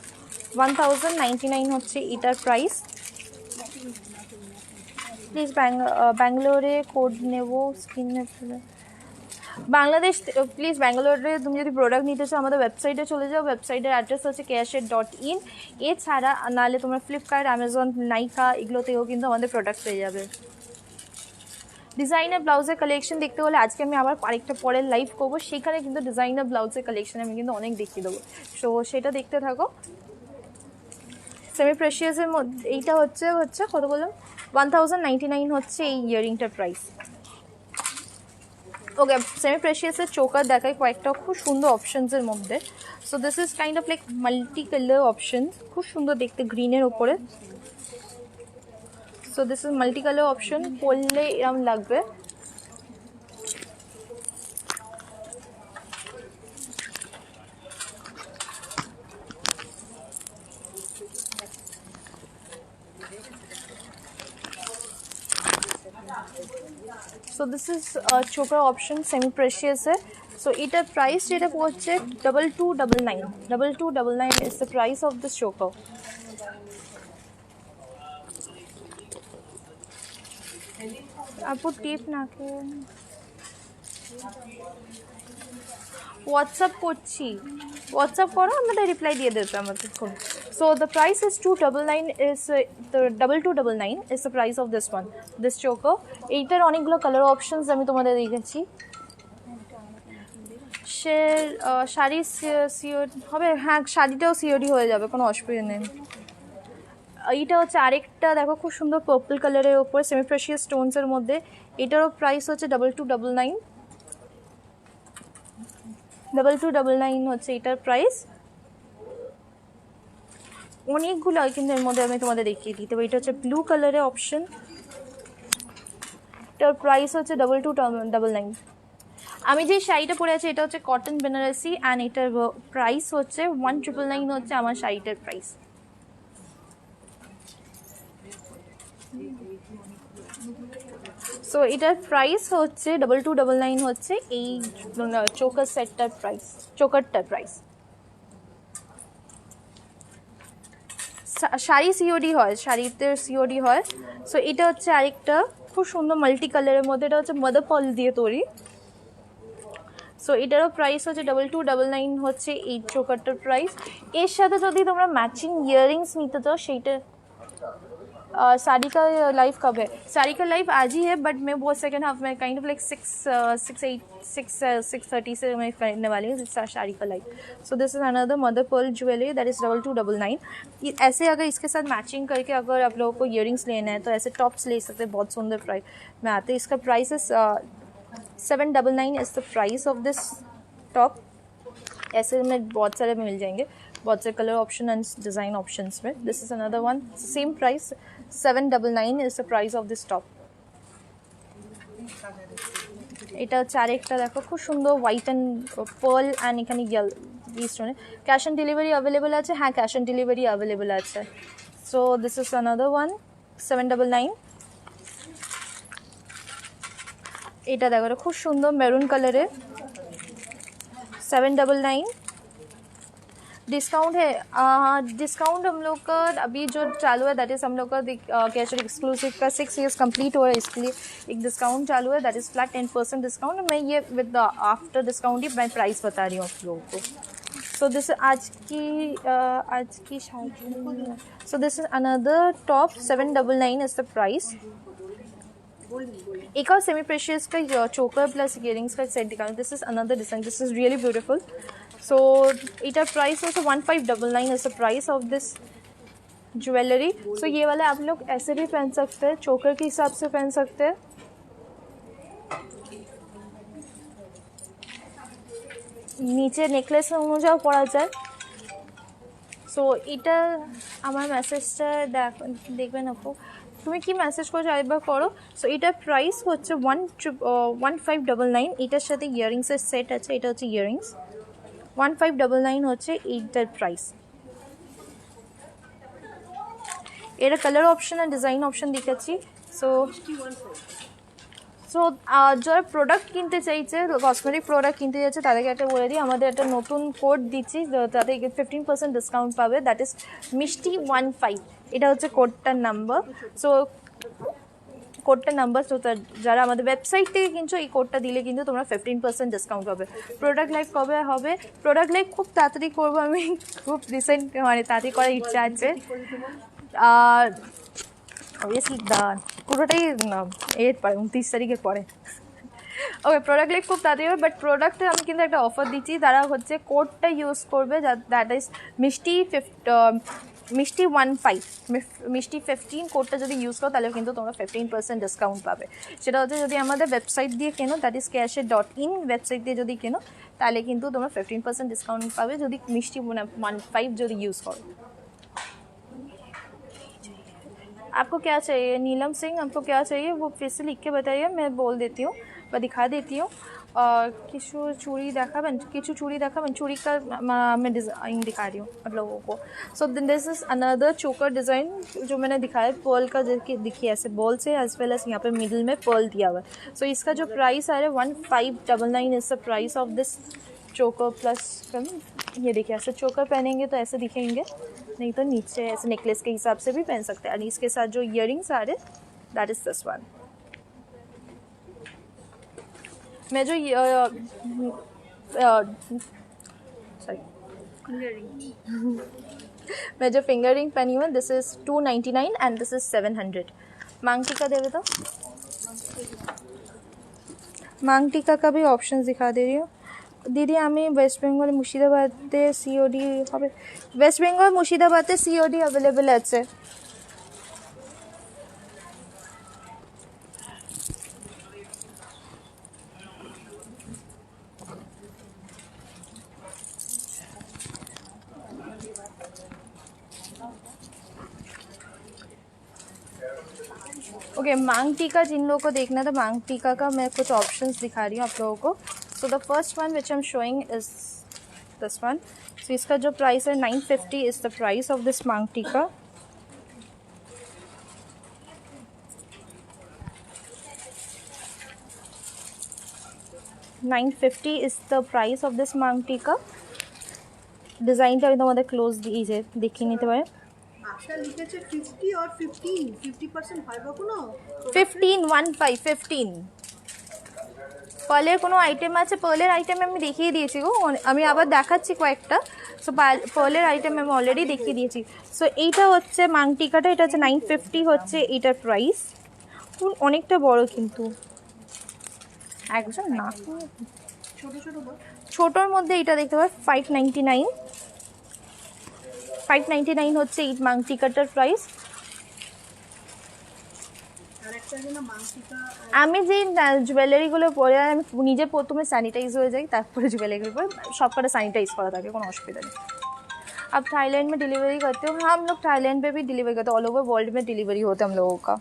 1099 হচ্ছে এটার প্রাইস। প্লিজ ব্যাঙ্গালোরে কোড নেব স্ক্রিনে। বাংলাদেশ, প্লিজ ব্যাঙ্গালোরে তুমি যদি প্রোডাক্ট নিতে চাও আমাদের ওয়েবসাইটে চলে যাও। ওয়েবসাইটের অ্যাড্রেস হচ্ছে keashet.in। এছাড়া নাহলে তোমরা ফ্লিপকার্ট, অ্যামাজন, নাইকা এগুলোতেও কিন্তু আমাদের প্রোডাক্ট পেয়ে যাবে। ডিজাইনার ব্লাউজের কালেকশন দেখতে হলে আজকে আমি আবার আরেকটা পরের লাইভ করবো, সেখানে কিন্তু ডিজাইনার ব্লাউজের কালেকশন আমি কিন্তু অনেক দেখিয়ে দেবো, সো সেটা দেখতে থাকো। সেমি প্রেশিয়াসের মধ্যে এইটা হচ্ছে কত বললাম 1099 হচ্ছে এই ইয়াররিংটার প্রাইস। ওকে, সেমি প্রেশিয়াসের চোকার দেখাই কয়েকটা খুব সুন্দর অপশনসের মধ্যে। So this is kind of like multi colour option, খুব সুন্দর দেখতে গ্রিনের ওপরে। So this is multi colour option, পরলে এরকম লাগবে। So this is choker option semi প্রেশিয়াসে। সো এটার প্রাইস যেটা পড়ছে 2299, 2299 is the price of this choker. আপু টিপ নাকে হোয়াটসঅ্যাপ করছি, হোয়াটসঅ্যাপ করো, আমাদের রিপ্লাই দিয়ে দেবে আমাদের phone. So the price is 299 is the 2299 is the price of this one, this choker. এইটার অনেকগুলো কালার অপশনস আমি তোমাদের দেখেছি। সে শাড়ি সিওর হবে, হ্যাঁ শাড়িটাও সিওরি হয়ে যাবে, কোনো অসুবিধা নেই। এইটা হচ্ছে আরেকটা দেখো খুব সুন্দর পার্পল কালারের ওপর সেমি প্রেশিয়াস স্টোনসের মধ্যে, এটারও প্রাইস হচ্ছে 2299, 2299 হচ্ছে এটার প্রাইস। অনেকগুলো কিন্তু এর মধ্যে আমি তোমাদের দেখিয়ে দিতে পারি। এটা হচ্ছে ব্লু কালারের অপশন, এটার প্রাইস হচ্ছে 2299। আমি যে শাড়িটা পরে আছি এটা হচ্ছে কটন বেনারসি অ্যান্ড এটার প্রাইস হচ্ছে 1999 হচ্ছে আমার শাড়িটার প্রাইস। সো এটার প্রাইস হচ্ছে 2299 হচ্ছে এই চোকার সেটটার প্রাইস, চোকারটার প্রাইস। শাড়ি সিওডি হয়, শাড়িতে সিওডি হয়। সো এটা হচ্ছে আরেকটা খুব সুন্দর মাল্টি কালারের মধ্যে, এটা হচ্ছে মাদার পার্ল দিয়ে তৈরি। সো এটারও প্রাইস হচ্ছে 2299 হচ্ছে এই চোকারটার প্রাইস। এর সাথে যদি তোমরা ম্যাচিং ইয়াররিংস নিতে চাও সেইটা साड़ी का लाइव कब है? साड़ी का लाइव आज ही है, बट मैं बहुत सेकंड हाफ में काइंड ऑफ लाइक 6:30 से मैं करने वाली हूँ साड़ी का live. So this is another mother pearl jewellery that is 2299। ऐसे अगर इसके साथ मैचिंग करके अगर आप लोगों को ईयरिंग्स लेना है तो ऐसे टॉप्स ले सकते हैं, बहुत सुंदर प्राइस में आते हैं। इसका price is 799 is the price of this top. ऐसे में बहुत सारे मिल जाएंगे, बहुत से colour option and design options में। This is another one, same price 799 is the price of this top। এটা হচ্ছে আরেকটা দেখো খুব সুন্দর হোয়াইট অ্যান্ড পার্ল অ্যান্ড এখানে এই স্টোনে। ক্যাশ অন ডেলিভারি অ্যাভেলেবেল আছে, হ্যাঁ ক্যাশ অন ডেলিভারি অ্যাভেলেবেল আছে। So this is another one 799। এটা দেখো খুব সুন্দর মেরুন কালারের 799। डिस्काउंट है, डिस्काउंट हम लोग का अभी जो चालू है दैट इज़ हम लोग का कैशर एक्सक्लूसिव का 6 years कंप्लीट हो रहा है, इसके लिए एक डिस्काउंट चालू है दैट इज़ फ्लैट 10% डिस्काउंट। मैं ये विद आफ्टर डिस्काउंट ही मैं प्राइस बता रही हूँ आप लोगों को। सो दिस आज की शादी। So this is another top 799 is the price. एक और सेमी प्रेशियस का चोकर प्लस इयरिंग्स का सेट दिखाऊँ। This is another design, this is really beautiful. So इटर प्राइस हो 1599 is the price of this jewellery. So ये वाले आप लोग ऐसे भी पहन सकते हैं, चोकर के हिसाब से पहन सकते हैं। नीचे नेकलेस অনুযায়ী পরা যায়। সো এটা আমার মেসেজটা দেখবেন আপু, তুমি কি মেসেজ করছো আরেকবার করো। সো এটার প্রাইস হচ্ছে 1599। এটার সাথে ইয়াররিংসের সেট আছে, এটা হচ্ছে ইয়াররিংস 1599 হচ্ছে এইটার প্রাইস। এর কালার অপশন আর ডিজাইন অপশন দেখাচ্ছি। সো যারা প্রোডাক্ট কিনতে চাইছে, কসমেটিক প্রোডাক্ট কিনতে যাচ্ছে তাদেরকে একটা বলে দিই, আমাদের একটা নতুন কোড দিচ্ছি, তাদের 15% ডিসকাউন্ট পাবে, দ্যাট ইজ মিষ্টি15। এটা হচ্ছে কোডটার নাম্বার। সো কোডটার নাম্বার, তো যারা আমাদের ওয়েবসাইট থেকে কিনছো এই কোডটা দিলে কিন্তু তোমরা 15% ডিসকাউন্ট পাবে। প্রোডাক্ট লাইভ কবে হবে? প্রোডাক্ট লাইভ খুব তাড়াতাড়ি করবো, আমি খুব রিসেন্ট মানে তাড়াতাড়ি করার ইচ্ছা আছে। অবভিয়াসলি পুরোটাই 8 পরে 29 তারিখে পরে। ওকে, প্রোডাক্ট লিখ খুব তাড়াতাড়ি হবে, বাট প্রোডাক্টে আমি কিন্তু একটা অফার দিচ্ছি। তারা হচ্ছে কোডটা ইউজ করবে, দ্যাট ইজ মিষ্টি 15 মিষ্টি 15 কোডটা যদি ইউজ করো তাহলে কিন্তু তোমরা 15% ডিসকাউন্ট পাবে। সেটা হচ্ছে যদি আমাদের ওয়েবসাইট দিয়ে কেনো, দ্যাট ইজ cashet.in ওয়েবসাইট দিয়ে যদি কেনো তাহলে কিন্তু তোমরা 15% ডিসকাউন্ট পাবে যদি মিষ্টি 15 যদি ইউজ করো। आपको क्या चाहिए नीलम सिंह, आपको क्या चाहिए वो फिर से लिख के बताइए, मैं बोल देती हूँ, मैं दिखा देती हूँ। किशु चूड़ी देखाबें, किशु चूड़ी देखाबें, चूड़ी का मैं डिज़ाइन दिखा रही हूँ आप लोगों को। सो दिस इज़ अनदर चोकर डिज़ाइन जो मैंने दिखाया, पर्ल का देखिए ऐसे बॉल से एज वेल एज यहाँ पे मिडिल में पर्ल दिया हुआ है। सो इसका जो प्राइस आ रहा है 1599 is the price of this चोकर प्लस। ये देखिए ऐसे चोकर पहनेंगे तो ऐसे दिखेंगे, नहीं तो नीचे ऐसे नेकलेस के हिसाब से भी पहन सकते हैं। और इसके साथ जो इयररिंग्स आ रहे दैट इज़ दिस वन। मैं जो सॉरी मैं जो फिंगर रिंग पहनी हूँ this is 299 and this is 700। मांग टीका दे तो मांग टीका का भी ऑप्शन दिखा दे रही हूँ दीदी। हमें वेस्ट बेंगल मुर्शिदाबादे सीओडी হবে, वेस्ट बेंगल मुर्शिदाबादे सीओडी अवेलेबल আছে। ओके, मांग टीका जिन लोगों को देखना था, मांग टीका का मैं कुछ ऑप्शंस दिखा रही हूँ आप लोगों को। So the first one which I am showing is this one. So इसका जो प्राइस है 950 is the price of this maang tikka. $950 is the price of this मांग टीका। ডিজাইনটা আমি তোমাদের ক্লোজ দিয়ে যে দেখিয়ে নিতে পারে। আশা লিখেছে 50 और 15 50% হয় বা কোনো 15 পার্লের কোনো আইটেম আছে? পার্লের আইটেম আমি দেখিয়ে দিয়েছি গো, আমি আবার দেখাচ্ছি কয়েকটা। সো পার্লের আইটেম আমি অলরেডি দেখিয়ে দিয়েছি। সো এইটা হচ্ছে মাং টিকাটা, এটা হচ্ছে 950 হচ্ছে এইটার প্রাইস। অনেকটা বড় কিন্তু একজন না, ছোট ছোট ছোটোর মধ্যে এটা দেখতে পাবে 599 হচ্ছে এই মাং টিকাটার প্রাইস। আমি যে জুয়েলারিগুলো পরে আমি নিজে প্রথমে স্যানিটাইজ হয়ে যাই, তারপরে জুয়েলারিগুলো পরে সব कटा सैनिटाइज करा থাকে, কোনো অসুবিধা নেই। अब थाईलैंड में डिलीवरी करते हो? हाँ, हम लोग थाईलैंड में भी डिलीवरी करते हैं, ऑल ओवर वर्ल्ड में डिलीवरी होता है हम लोगों का।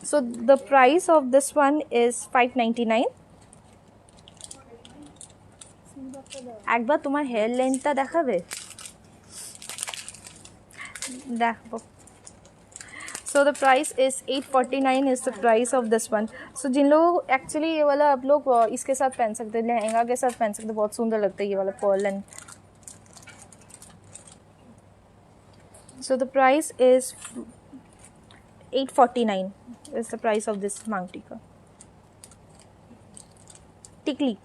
So the price of this one is 599। একবার তোমার হেয়ার লেন্থটা দেখাবে? देखो। So the price is 849 is the price of this one. So जिन लोगों को एक्चुअली ये वाला आप लोग इसके साथ पहन सकते हैं, लहंगा के साथ पहन सकते हैं, बहुत सुंदर लगता है ये वाला Perl and. So the price is 849 is the price of this maang टीका। टिकली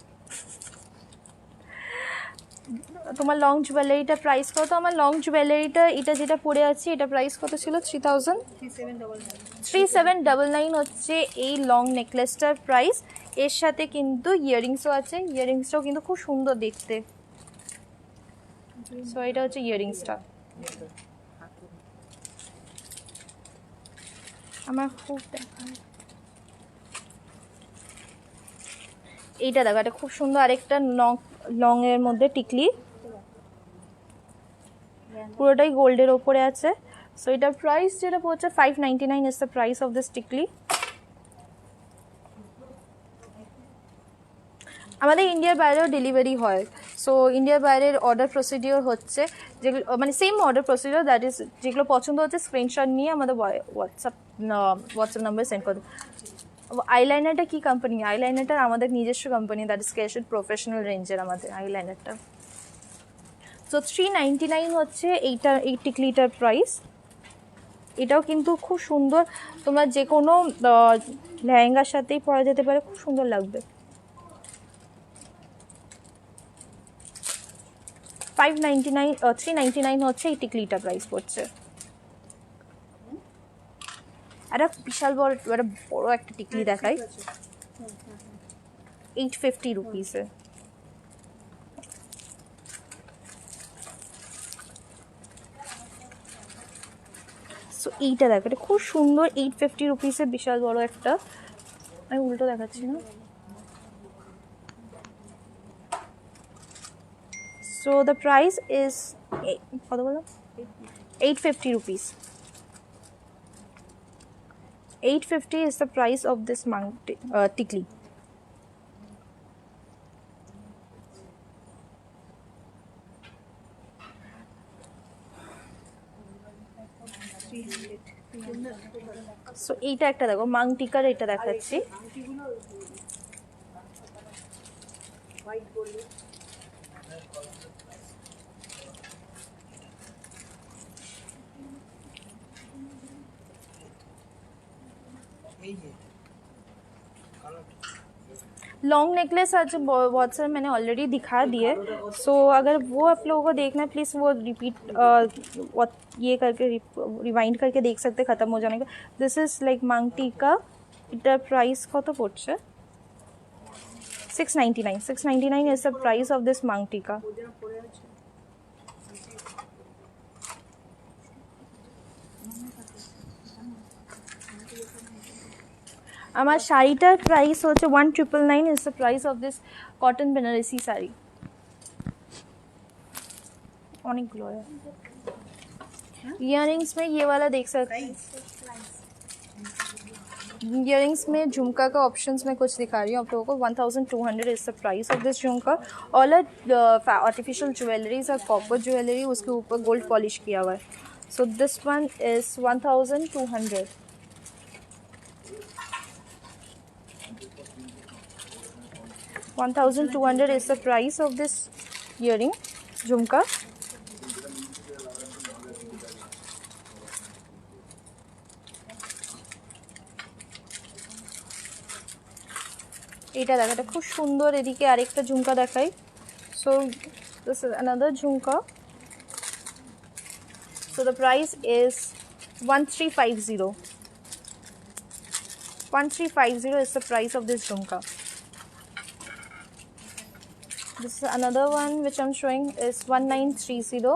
তোমার লং জুয়েলারিটা প্রাইস কত? আমার লং জুয়েলারিটা এটা যেটা পরে আছি এটা প্রাইস কত ছিল? 3799 হচ্ছে এই লং নেকলেসটার প্রাইস। এর সাথে কিন্তু ইয়াররিংসও আছে, ইয়াররিংসটাও কিন্তু খুব সুন্দর দেখতে। সো এটা হচ্ছে ইয়াররিংসটা। আমার খুব এইটা দেখো, এটা খুব সুন্দর। আরেকটা লং এর মধ্যে টিকলি, পুরোটাই গোল্ডের ওপরে আছে। সো এটার প্রাইস যেটা পড়ছে 599 is the price of this টিকলি। আমাদের ইন্ডিয়ার বাইরেও ডেলিভারি হয়। সো ইন্ডিয়ার বাইরের অর্ডার প্রসিডিওর হচ্ছে যেগুলো মানে same order procedure, that is যেগুলো পছন্দ হচ্ছে স্ক্রিনশট নিয়ে আমাদের হোয়াটসঅ্যাপ নাম্বারে সেন্ড করে। আইলাইনারটা কী কোম্পানি? আইলাইনারটা আমাদের নিজস্ব কোম্পানি, দ্যাট ইজ ক্যাশেট প্রফেশনাল রেঞ্জের আমাদের আইলাইনারটা। সো 399 হচ্ছে এইটার এই টিকলিটার প্রাইস। এটাও কিন্তু খুব সুন্দর, তোমার যে কোনো লেহেঙ্গার সাথেই পরা যেতে পারে, খুব সুন্দর লাগবে। 599 399 হচ্ছে এই টিকলিটা প্রাইস পড়ছে। একটা বিশাল বড় একটা বড় একটা টিকলি দেখাই, 850 রুপিসে। সো এইটা দেখো, এটা খুব সুন্দর, 850 রুপিসে বিশাল বড় একটা। আমি উল্টো দেখাচ্ছি না। সো দ্য প্রাইস ইজ কত বলো, 850 rupees. 850 is the price of this tikli. So এইটা একটা দেখো, মাং টিকার এটা দেখাচ্ছি। लॉन्ग नेकलेस आज बहुत सारे मैंने ऑलरेडी दिखा दिए। सो अगर वो आप लोगों को देखना है प्लीज़ वो रिपीट ये करके रिवाइंड करके देख सकते, ख़त्म हो जाने का। दिस इज़ लाइक मांगटी का, इटर प्राइस कत पड़ছে 699। 699 is the price of this मांगटी का। আমার শাড়িটার প্রাইস হচ্ছে 1999 is the price of this cotton Banarasi sari. অনেকগুলো है। इयररिंग्स में ये वाला देख सकते हैं। इयररिंग्स में झुमका का ऑप्शंस में कुछ दिखा रही हूँ आप लोगों को। 1200 is the price of this झुमका। ऑल आर्टिफिशियल ज्वेलरीज और कॉपर ज्वेलरी, उसके ऊपर गोल्ड पॉलिश किया हुआ है। So this one is 1200। $1200 is the price of this earring झुमका। এটা দেখো, এটা খুব সুন্দর। এদিকে আরেকটা ঝুমকা দেখাই। So this is another jhumka. So the price is 1350। 1350 is the price of this झुमका। This is another one which I'm showing is 1930।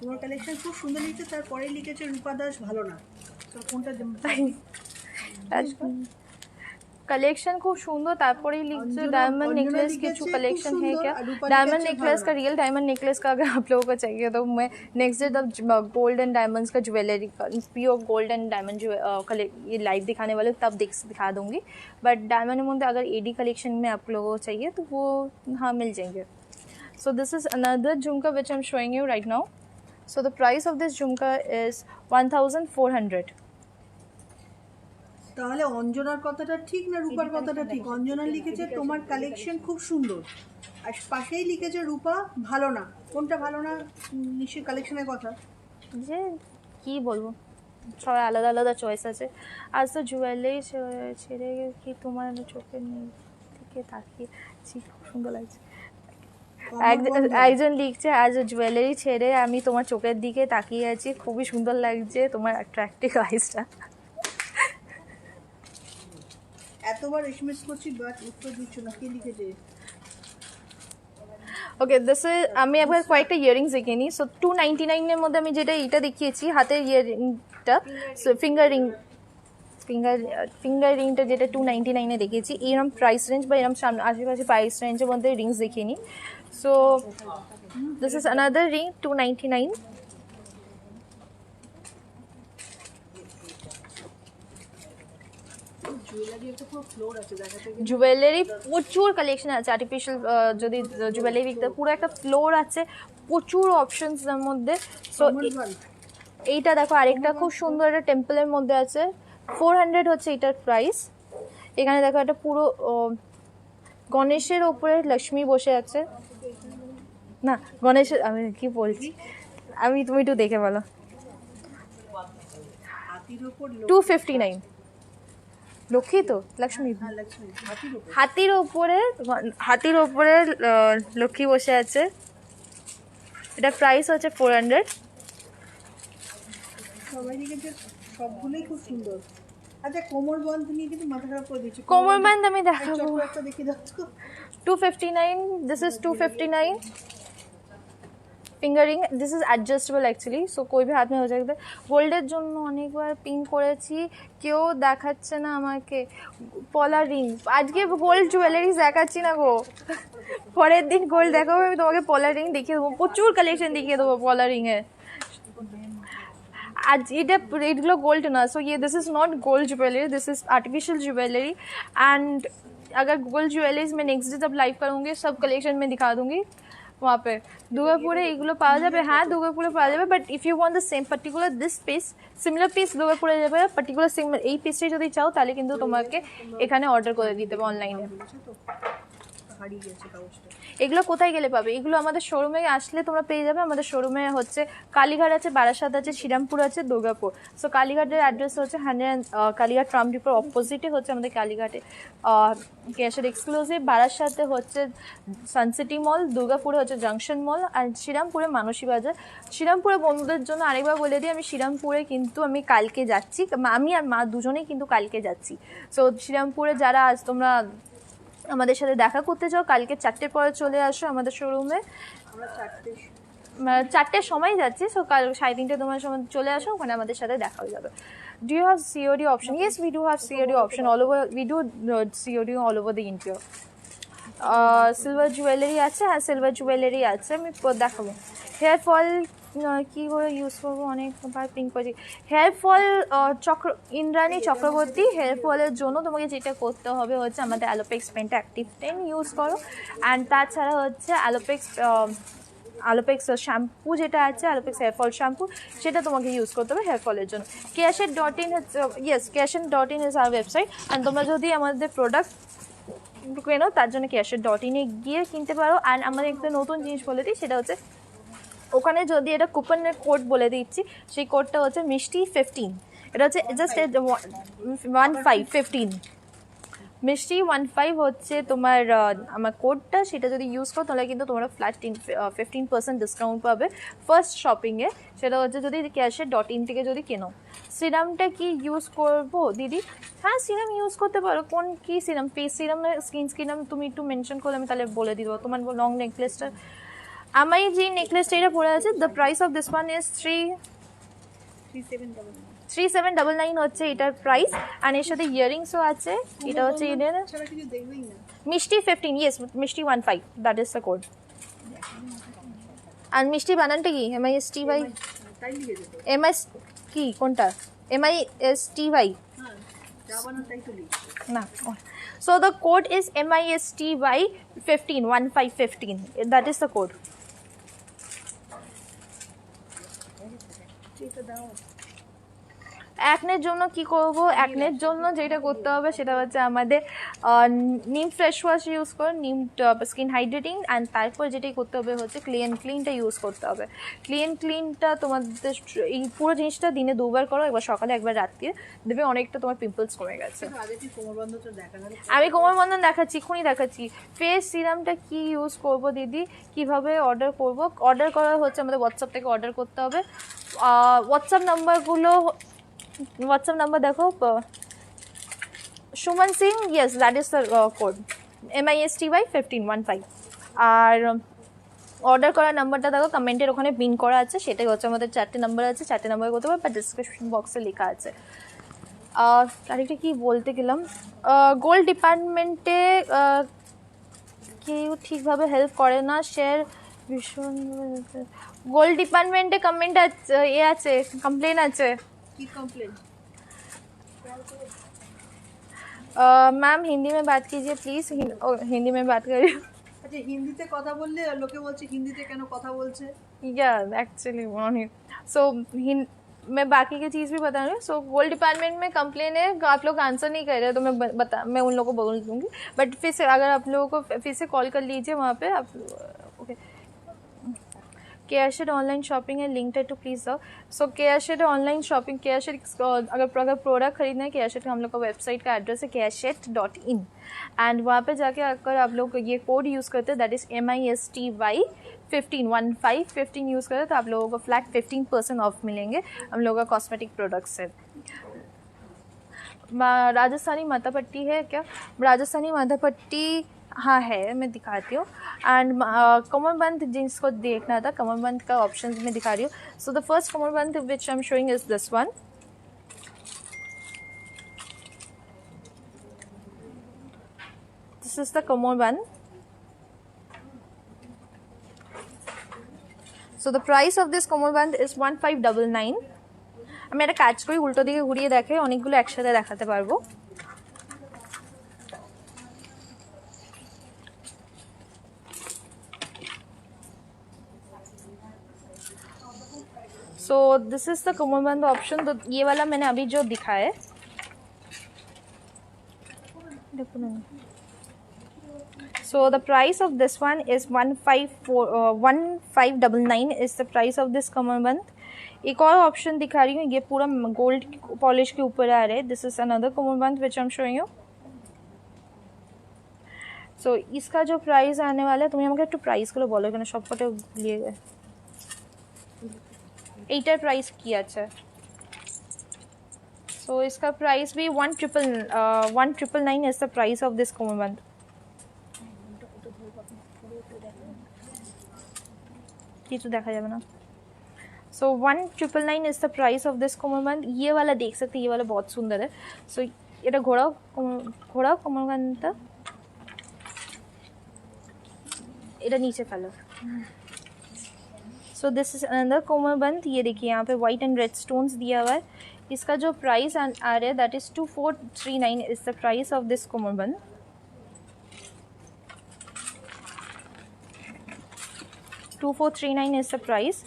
তোমার কালেকশন খুব সুন্দর লিখেছে, তারপরে লিখেছে রূপা দাস ভালো না। তো কোনটা कलेक्शन खूब सुंदर, तारपरे लिखছে डायमंड नेकलेस কিছু कलेक्शन है क्या? डायमंड नेकलेस का, रियल डायमंड नेकलेस का अगर आप लोगों को चाहिए तो मैं नेक्स्ट डे तब गोल्ड एंड डायमंड्स का ज्वेलरी का, प्योर गोल्ड एंड डायमंड जो ये लाइव दिखाने वाले तब दिखा दूंगी। बट डायमंड में अगर एडी कलेक्शन में आप लोगों को चाहिए तो वो हाँ मिल जाएंगे। सो this is another jhumka which I am showing you right now. So the price of this jhumka is 1400। তাহলে অঞ্জনার কথাটা ঠিক না রূপার কথাটা ঠিক? অঞ্জনা লিখেছে তোমার কালেকশন খুব সুন্দর, আর পাশেই লিখেছে রূপা ভালো না। কোনটা ভালো না? নিশ্চয়ই কালেকশনের কথা। যে কি বলবো, সবাই আলাদা আলাদা চয়েস আছে। আজ তো জুয়েলারি ছেড়ে কি তোমার চোখের দিকে তাকিয়ে, খুব সুন্দর লাগছে। একজন লিখছে আজ জুয়েলারি ছেড়ে আমি তোমার চোখের দিকে তাকিয়ে আছি, খুবই সুন্দর লাগছে তোমার অ্যাট্রাক্টিভ আইসটা। এতবার এসএমএস করছি বাট উত্তর দিচ্ছ না, কি লিখেছে? ওকে, দিস ইজ, আমি একবার কয়েকটা ইয়ারিংস দেখিয়ে নিই। সো 299 এর মধ্যে আমি যেটা এটা দেখিয়েছি হাতের ইয়ারিংটা, সো ফিঙ্গার রিংটা যেটা 299 এ দেখিয়েছি, এরকম প্রাইস রেঞ্জ বা এরকম আশেপাশে প্রাইস রেঞ্জের মধ্যে রিংস দেখিয়ে নিই। So this is another ring 299। Jewellery প্রচুর কালেকশন আছে, আর্টিফিশিয়াল যদি জুয়েলারি বিকতে পুরো একটা ফ্লোর আছে, প্রচুর অপশনস এর মধ্যে। সো এইটা দেখো, আরেকটা খুব সুন্দর একটা টেম্পলের মধ্যে আছে, 400 হচ্ছে এটার প্রাইস। এখানে দেখো একটা পুরো গণেশের ওপরে লক্ষ্মী বসে আছে, না গণেশের, আমি কি বলছি, তুমি একটু দেখে বলো। হাতির ওপর 259 লক্ষ্মী তো লক্ষ্মী হ্যাঁ লক্ষ্মী হাতির ওপরে লক্ষ্মী বসে আছে। এটা প্রাইস হচ্ছে 400। সবাই লিখেছে সবগুলোই খুব সুন্দর। আচ্ছা কোমর বন্ধ নিয়ে কিন্তু মাথা খারাপ করে দিচ্ছে। কোমর বন্ধ আমি দেখাবো, চক্র একটা দেখিয়ে দাও তো। 259, this is 259 fingering, this is adjustable actually, so कोई भी हाथ में हो सकता है। গোল্ডের জন্য অনেকবার পিং করেছি, কেউ দেখাচ্ছে না আমাকে। পলা রিং, আজকে গোল্ড জুয়েলারিজ দেখাচ্ছি না গো, পরের দিন গোল্ড দেখাবো, আমি তোমাকে পলা রিং দেখিয়ে দেবো, প্রচুর কালেকশন দেখিয়ে দেবো পলা রিংয়ের। आज एटुगुलो गोल्ड ना, सो ये this is not gold jewellery, this is artificial jewellery. And अगर गोल्ड ज्वेलरीज में नेक्स्ट डे जब लाइव करूँगी सब कलेक्शन में दिखा दूँगी वहाँ पे। দুর্গাপুরে এগুলো পাওয়া যাবে, হ্যাঁ দুর্গাপুরে পাওয়া যাবে, but if you want the same particular this piece, similar piece দুর্গাপুরে যাবে, পার্টিকুলার সিমিলার এই পিসটাই যদি চাও তাহলে কিন্তু তোমাকে এখানে অর্ডার করে দিতে হবে অনলাইনে। হারিয়ে গেছে কাগজটা। এগুলো কোথায় গেলে পাবে? এগুলো আমাদের শোরুমে আসলে তোমরা পেয়ে যাবে। আমাদের শোরুমে হচ্ছে কালীঘাট আছে, বারাসাত আছে, শ্রীরামপুর আছে, দুর্গাপুর। সো কালীঘাটের অ্যাড্রেস হচ্ছে কালীঘাট ট্রাম ডিপোর অপোজিটে হচ্ছে আমাদের কালীঘাটে ক্যাশের এক্সক্লুসিভ। বারাসাতে হচ্ছে সানসিটি মল, দুর্গাপুরে হচ্ছে জাংশন মল, আর শ্রীরামপুরে মানসী বাজার। শ্রীরামপুরে বন্ধুদের জন্য আরেকবার বলে দিই, আমি শ্রীরামপুরে কিন্তু আমি কালকে যাচ্ছি, আমি আর মা দুজনেই কিন্তু কালকে যাচ্ছি। সো শ্রীরামপুরে যারা আজ তোমরা আমাদের সাথে দেখা করতে চাও, কালকে 4টের পরে চলে আসো আমাদের শোরুমে। আমরা 4টের সময় যাচ্ছি, সো কাল 3:30 তোমার সময় চলে আসো, ওখানে আমাদের সাথে দেখা হয়ে যাবে। Do you have COD option? Yes we do have COD option all over, we do COD all over the India. Silver jewellery আছে, হ্যাঁ সিলভার জুয়েলারি আছে, আমি দেখাবো। হেয়ার ফল কী করে ইউজ করবো, অনেকবার পিঙ্ক করেছি। Hair fall Indrani Chakraborty, hair ফলের জন্য তোমাকে যেটা করতে হবে হচ্ছে আমাদের অ্যালোপেক্স পেনটা অ্যাক্টিভ 10 ইউজ করো। অ্যান্ড তাছাড়া হচ্ছে অ্যালোপেক্স শ্যাম্পু যেটা আছে, অ্যালোপেক্স হেয়ার ফল শ্যাম্পু, সেটা তোমাকে ইউজ করতে হবে হেয়ার ফলের জন্য। cashet.in হচ্ছে, yes cashet.in is our website. And তোমরা যদি আমাদের প্রোডাক্ট কেনো তার জন্য cashet.in গিয়ে কিনতে পারো। আর আমাদের একটা নতুন জিনিস বলে দিই, সেটা হচ্ছে ওখানে যদি এটা কুপনের কোড বলে দিচ্ছি, সেই কোডটা হচ্ছে মিষ্টি 15, এটা হচ্ছে জাস্ট 15 মিষ্টি 15 হচ্ছে তোমার আমার কোডটা, সেটা যদি ইউজ করো তাহলে কিন্তু তোমরা ফ্ল্যাট 15% ডিসকাউন্ট পাবে ফার্স্ট শপিংয়ে। সেটা হচ্ছে যদি cashet.in থেকে যদি কেনো। সিরামটা কি ইউজ করবো দিদি? হ্যাঁ সিরাম ইউজ করতে পারো। কোন কি সিরাম? ফেস সিরাম না স্কিন সিরাম? তুমি একটু মেনশন করলে আমি তাহলে বলে দিব। তোমার লং নেকলেসটা, আমি যে নেকলেসটা এটা পরে আছে, the price of this one is 3799 হচ্ছে এটার প্রাইস। আর এর সাথে ইয়ারিংসও আছে, এটা হচ্ছে এদের মিষ্টি 15, ইয়েস মিষ্টি 15, দ্যাট ইজ দ্য কোড। আর মিষ্টি বানানটা কি? MISTY, MS কি কোনটা? MISTY না, so the code is MISTY 15, that is the code. অ্যাকনের জন্য কি করব? অ্যাকনের জন্য যেটা করতে হবে সেটা হচ্ছে আমাদের নিম ফ্রেশ ওয়াশ ইউজ করো, নিম স্কিন হাইড্রেটিং। অ্যান্ড তারপর যেটাই করতে হবে হচ্ছে ক্লিনটা ইউজ করতে হবে। ক্লিনটা তোমাদের এই পুরো জিনিসটা দিনে 2বার করো, একবার সকালে একবার রাত্রে, দেবে অনেকটা তোমার পিম্পলস কমে গেছে। আমি কোমর বন্ধন দেখাচ্ছি, এক্ষুনি দেখাচ্ছি। ফেস সিরামটা কি ইউজ করব দিদি, কিভাবে অর্ডার করব? অর্ডার করা হচ্ছে আমাদের হোয়াটসঅ্যাপ থেকে অর্ডার করতে হবে। হোয়াটসঅ্যাপ নাম্বার দেখো, Suman Singh, yes that is the code MISTY 15. আর অর্ডার করার নাম্বারটা দেখো কমেন্টের ওখানে পিন করা আছে, সেটাই হচ্ছে আমাদের 4টে নাম্বার আছে, 4টে নাম্বার করতে পারবে, বা ডিসক্রিপশন বক্সে লেখা আছে। আরেকটা কি বলতে গেলাম, গোল্ড ডিপার্টমেন্টে কেউ ঠিকভাবে হেল্প করে না, শেয়ার ভীষণ। গোল্ড ডিপার্টমেন্টে কমেন্ট আছে, কমপ্লেন আছে। কি কমপ্লেন? मैम हिंदी में बात कीजिए प्लीज, हिंदी में बात करिए। আচ্ছা হিন্দিতে কথা বললে লোকে বলছে হিন্দিতে কেন কথা বলছে। या एक्चुअली सो मैं बाकी की चीज़ भी बता रही हूँ। सो गोल्ड डिपार्टमेंट में कंप्लेन है, आप लोग आंसर नहीं कर रहे, तो मैं उन लोगों को बोल दूँगी, बट फिर से अगर आप लोगों को फिर से कॉल कर लीजिए वहाँ पे आप। ओके, केयरशेड ऑनलाइन शॉपिंग है, लिंक्ड है टू प्लीज़ जाओ। सो केयरशेड ऑनलाइन शॉपिंग, केयरशेड अगर प्रोडक्ट खरीदना है केयरशेड का हम लोग का वेबसाइट का एड्रेस है careshed.in एंड वहाँ पे जाके अगर आप लोग ये कोड यूज़ करते हैं दैट इज़ MISTY15 यूज़ करें तो आप लोगों को फ्लैट 15% ऑफ मिलेंगे हम लोगों का कॉस्मेटिक प्रोडक्ट से। राजस्थानी माथापट्टी है क्या? राजस्थानी माथापट्टी हाँ है, मैं दिखाती हूँ। एंड कमरबंद जिसको देखना था, कमरबंद का ऑप्शन में दिखा रही हूँ। So the first kamarband which I am showing is this one. This is the kamarband. So the price of this kamarband is 1599। আমি একটা কাজ করি, উল্টো দিকে ঘুরিয়ে দেখে অনেকগুলো একসাথে দেখাতে পারবো। So this is the kamarband option. तो ये वाला मैंने अभी जो दिखाया है, देखो ना। So the price of this one is 1599 is the price of this कमरबंद। एक और ऑप्शन दिखा रही हूँ, ये पूरा गोल्ड पॉलिश के ऊपर आ रहा है। This is another kamarband which I am showing you. So इसका जो प्राइस आने वाला है, তুমি আমাকে একটু প্রাইসগুলো বলো, এখানে সবকটা দিয়ে গেছে। এইটার প্রাইস কি আছে? সো इसका प्राइस भी 1999 is the price of this कमरबंद। কিছু দেখা যাবে না। So 1999 is the price of this kamarband. ये वाला देख सकते हैं, ये वाला बहुत सुंदर है। सो এটা ঘোড়াও कमरबंद, এটা नीचे फैलो। So this is another kamarband. ये देखिए यहाँ पे वाइट एंड रेड स्टोन्स दिया हुआ है। इसका जो प्राइस आ रहा है that is 2439 is the price of this kamarband. 2439 is the price.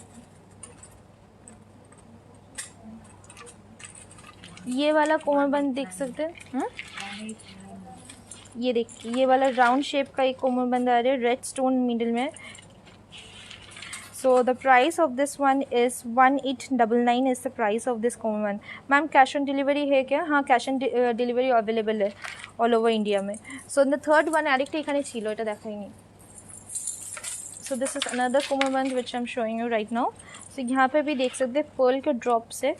ये वाला कमरबंद देख सकते हैं। ये देखिए, ये वाला राउंड शेप का एक कमरबंद आ रहा है, रेड स्टोन मिडिल में। So the price of this one is 1899 is the price of this kamarband. Ma'am cash on delivery है क्या? हाँ, कैश ऑन डिलीवरी अवेलेबल है ऑल ओवर इंडिया में। सो द थर्ड वन আরেকটা এখানে ছিল, এটা দেখাইনি। So this is another kamarband which I am showing you right now. So यहाँ पे भी देख सकते हैं पर्ल के ड्रॉप से।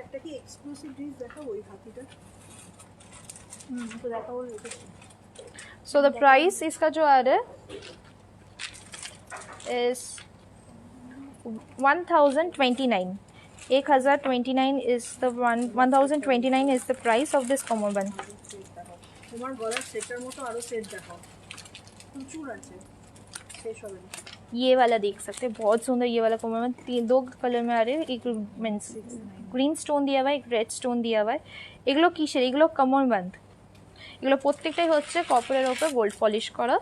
একটা কি এক্সক্লুসিভ জিনিস দেখাবো ওই হাতিটা। তো দেখাবো। सो द प्राइस इसका जो आ रहा है is 1029। 1029 is the 1029 is the price of this kamarband. তোমার গলার সেটটার মতো আরো সেট দেখাও, প্রচুর আছে, শেষ হবে না। ये वाला देख सकते हैं, बहुत सुंदर। ये वाला कमरबंद दो कलर में आ रहे हैं। एक मीन्स ग्रीन स्टोन दिया हुआ है, एक रेड स्टोन दिया हुआ है। এগুলো কিসের? এগুলো कमरबंद। এগুলো প্রত্যেকটাই হচ্ছে কপারের ওপর গোল্ড পলিশ করা।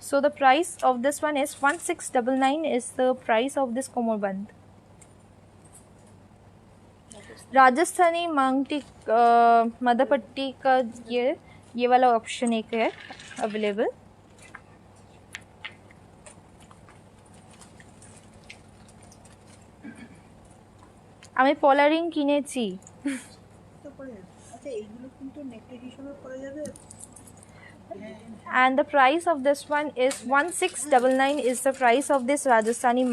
So the price of this one is 1699 is the price of this kamarband. Rajasthani मांगटी माथापट्टी का ये वाला ऑप्शन एक है अवेलेबल। আমি পলারিং কিনেছি। And the price of this one is 1699 is the price of this Rajasthani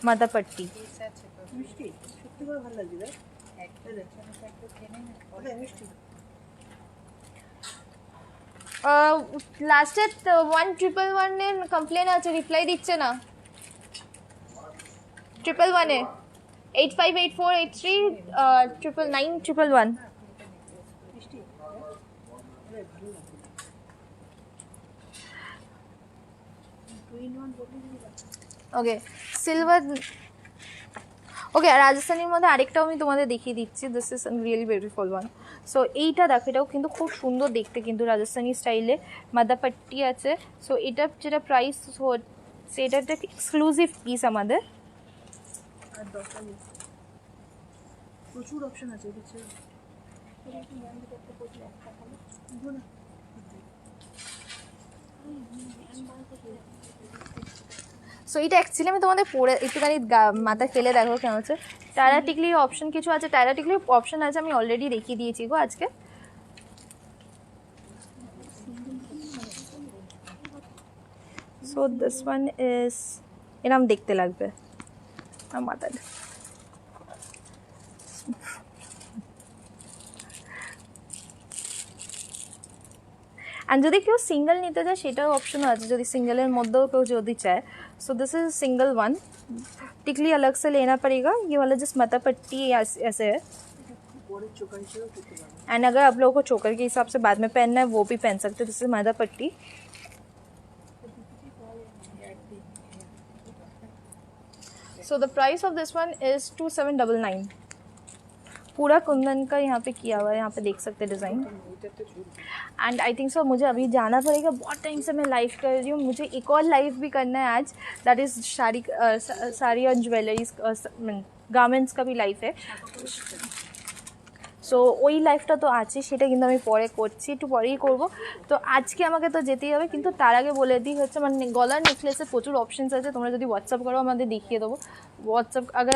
माथापट्टी। লাস্টে 1111 এর কমপ্লেন আছে, রিপ্লাই দিচ্ছে না। 1111 এ 858483 99911। ওকে সিলভার। ওকে রাজস্থানের মধ্যে আরেকটাও আমি তোমাদের দেখিয়ে দিচ্ছি। This is really beautiful one. So এইটা দেখো, এটাও কিন্তু খুব সুন্দর দেখতে, কিন্তু রাজস্থানি স্টাইলে মাথাপট্টি আছে। সো এটা যেটা প্রাইস হচ্ছে, এটা একটা এক্সক্লুসিভ পিস আমাদের। প্রচুর অপশন আছে। সো এটা অ্যাকচুয়ালি আমি তোমাদের পরে একটুখানি মাথা খেলে দেখো কেমন হচ্ছে। টায়রা টিকলি অপশন কিছু আছে, টায়রা টিকলি অপশন আছে, আমি অলরেডি দেখিয়ে দিয়েছি গো আজকে। সো দিস ওয়ান ইজ এরম দেখতে লাগবে মাথা। অ্যান্ড যদি কেউ সিঙ্গেল নিতে চায় সেটাও অপশনও আছে, যদি সিঙ্গেলের মধ্যেও কেউ যদি চায়। सो दिस इज सिंगल वन, टिकली अलग से लेना पड़ेगा, ये वाला जिस माथा पट्टी ऐसे है। एंड अगर आप लोगों को चोकर के हिसाब से बाद में पहनना है वो भी पहन सकते हो, दिस इज माथा पट्टी। सो the price of this one is 2799। पूरा कुंदन का यहाँ पे किया हुआ है, यहाँ पे देख सकते हैं design. And I think so मुझे अभी जाना पड़ेगा, बहुत टाइम से मैं लाइव कर रही हूँ, मुझे एक और लाइव भी करना है आज, दैट इज़ साड़ी और ज्वेलरीज गार्मेंट्स का भी लाइव है। সো ওই লাইফটা তো আছে, সেটা কিন্তু আমি পরে করছি, একটু পরেই করব। তো আজকে আমাকে তো যেতেই হবে, কিন্তু তার আগে বলে দিই হচ্ছে মানে গলার নেকলেসে প্রচুর অপশানস আছে, তোমরা যদি व्हाट्सअप करो আমাদের देখিए देवो। व्हाट्सअप अगर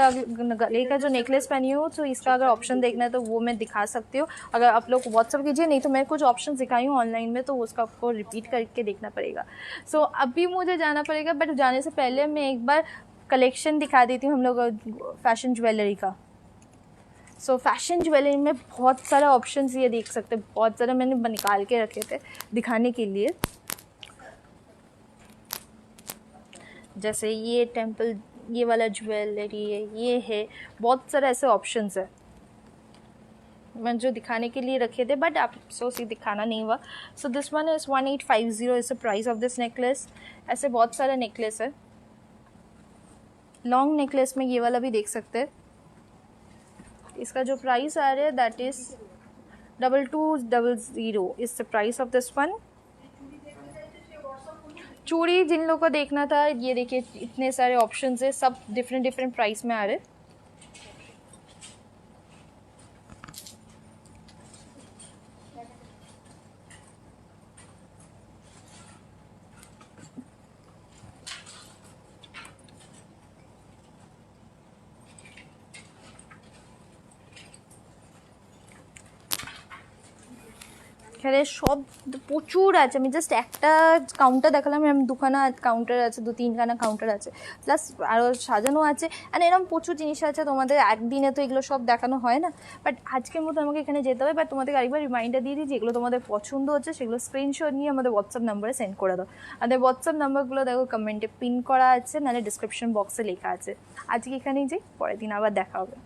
गले का जो नेकलेस पहनी हो तो इसका अगर ऑप्शन देखना है तो वो मैं दिखा सकती हूँ, अगर आप लोग व्हाट्सअप कीजिए, नहीं तो मैं कुछ ऑप्शन दिखाई हूँ ऑनलाइन में, तो उसका आपको रिपीट करके देखना पड़ेगा। सो अभी मुझे जाना पड़ेगा, बट जाने से पहले मैं एक बार कलेक्शन दिखा देती हूँ हम लोग फैशन ज्वेलरी का। सो फैशन ज्वेलरी में बहुत सारा ऑप्शंस ये देख सकते हैं, बहुत सारा मैंने निकाल के रखे थे दिखाने के लिए। जैसे ये टेम्पल, ये वाला ज्वेलरी है, ये है, बहुत सारे ऐसे ऑप्शंस है मैं जो दिखाने के लिए रखे थे, बट आप सोची दिखाना नहीं हुआ। So this one is 1850 is the price of this necklace. ऐसे बहुत सारे नेकलेस है, लॉन्ग नेकलेस में ये वाला भी देख सकते हैं। इसका जो प्राइस आ रहा है that is 2200 is the price of this one. चूड़ी जिन लोगों को देखना था, ये देखिए इतने सारे ऑप्शंस है, सब डिफरेंट डिफरेंट प्राइस में आ रहे। এখানে সব প্রচুর আছে, আমি জাস্ট একটা কাউন্টার দেখালাম, এরকম দুখানা কাউন্টার আছে, 2-3খানা কাউন্টার আছে, প্লাস আরও সাজানো আছে। অ্যান্ড এরকম প্রচুর জিনিস আছে, তোমাদের একদিনে তো এগুলো সব দেখানো হয় না, বাট আজকের মতো আমাকে এখানে যেতে হবে। বাট তোমাদেরকে আরেকবার রিমাইন্ডার দিয়ে দিই, যেগুলো তোমাদের পছন্দ হচ্ছে সেগুলো স্ক্রিনশট নিয়ে আমাদের হোয়াটসঅ্যাপ নাম্বারে সেন্ড করে দাও। আমাদের হোয়াটসঅ্যাপ নাম্বারগুলো দেখো কমেন্টে পিন করা আছে, নাহলে ডিসক্রিপশন বক্সে লেখা আছে। আজকে এখানেই যাই, পরের দিন আবার দেখা হবে।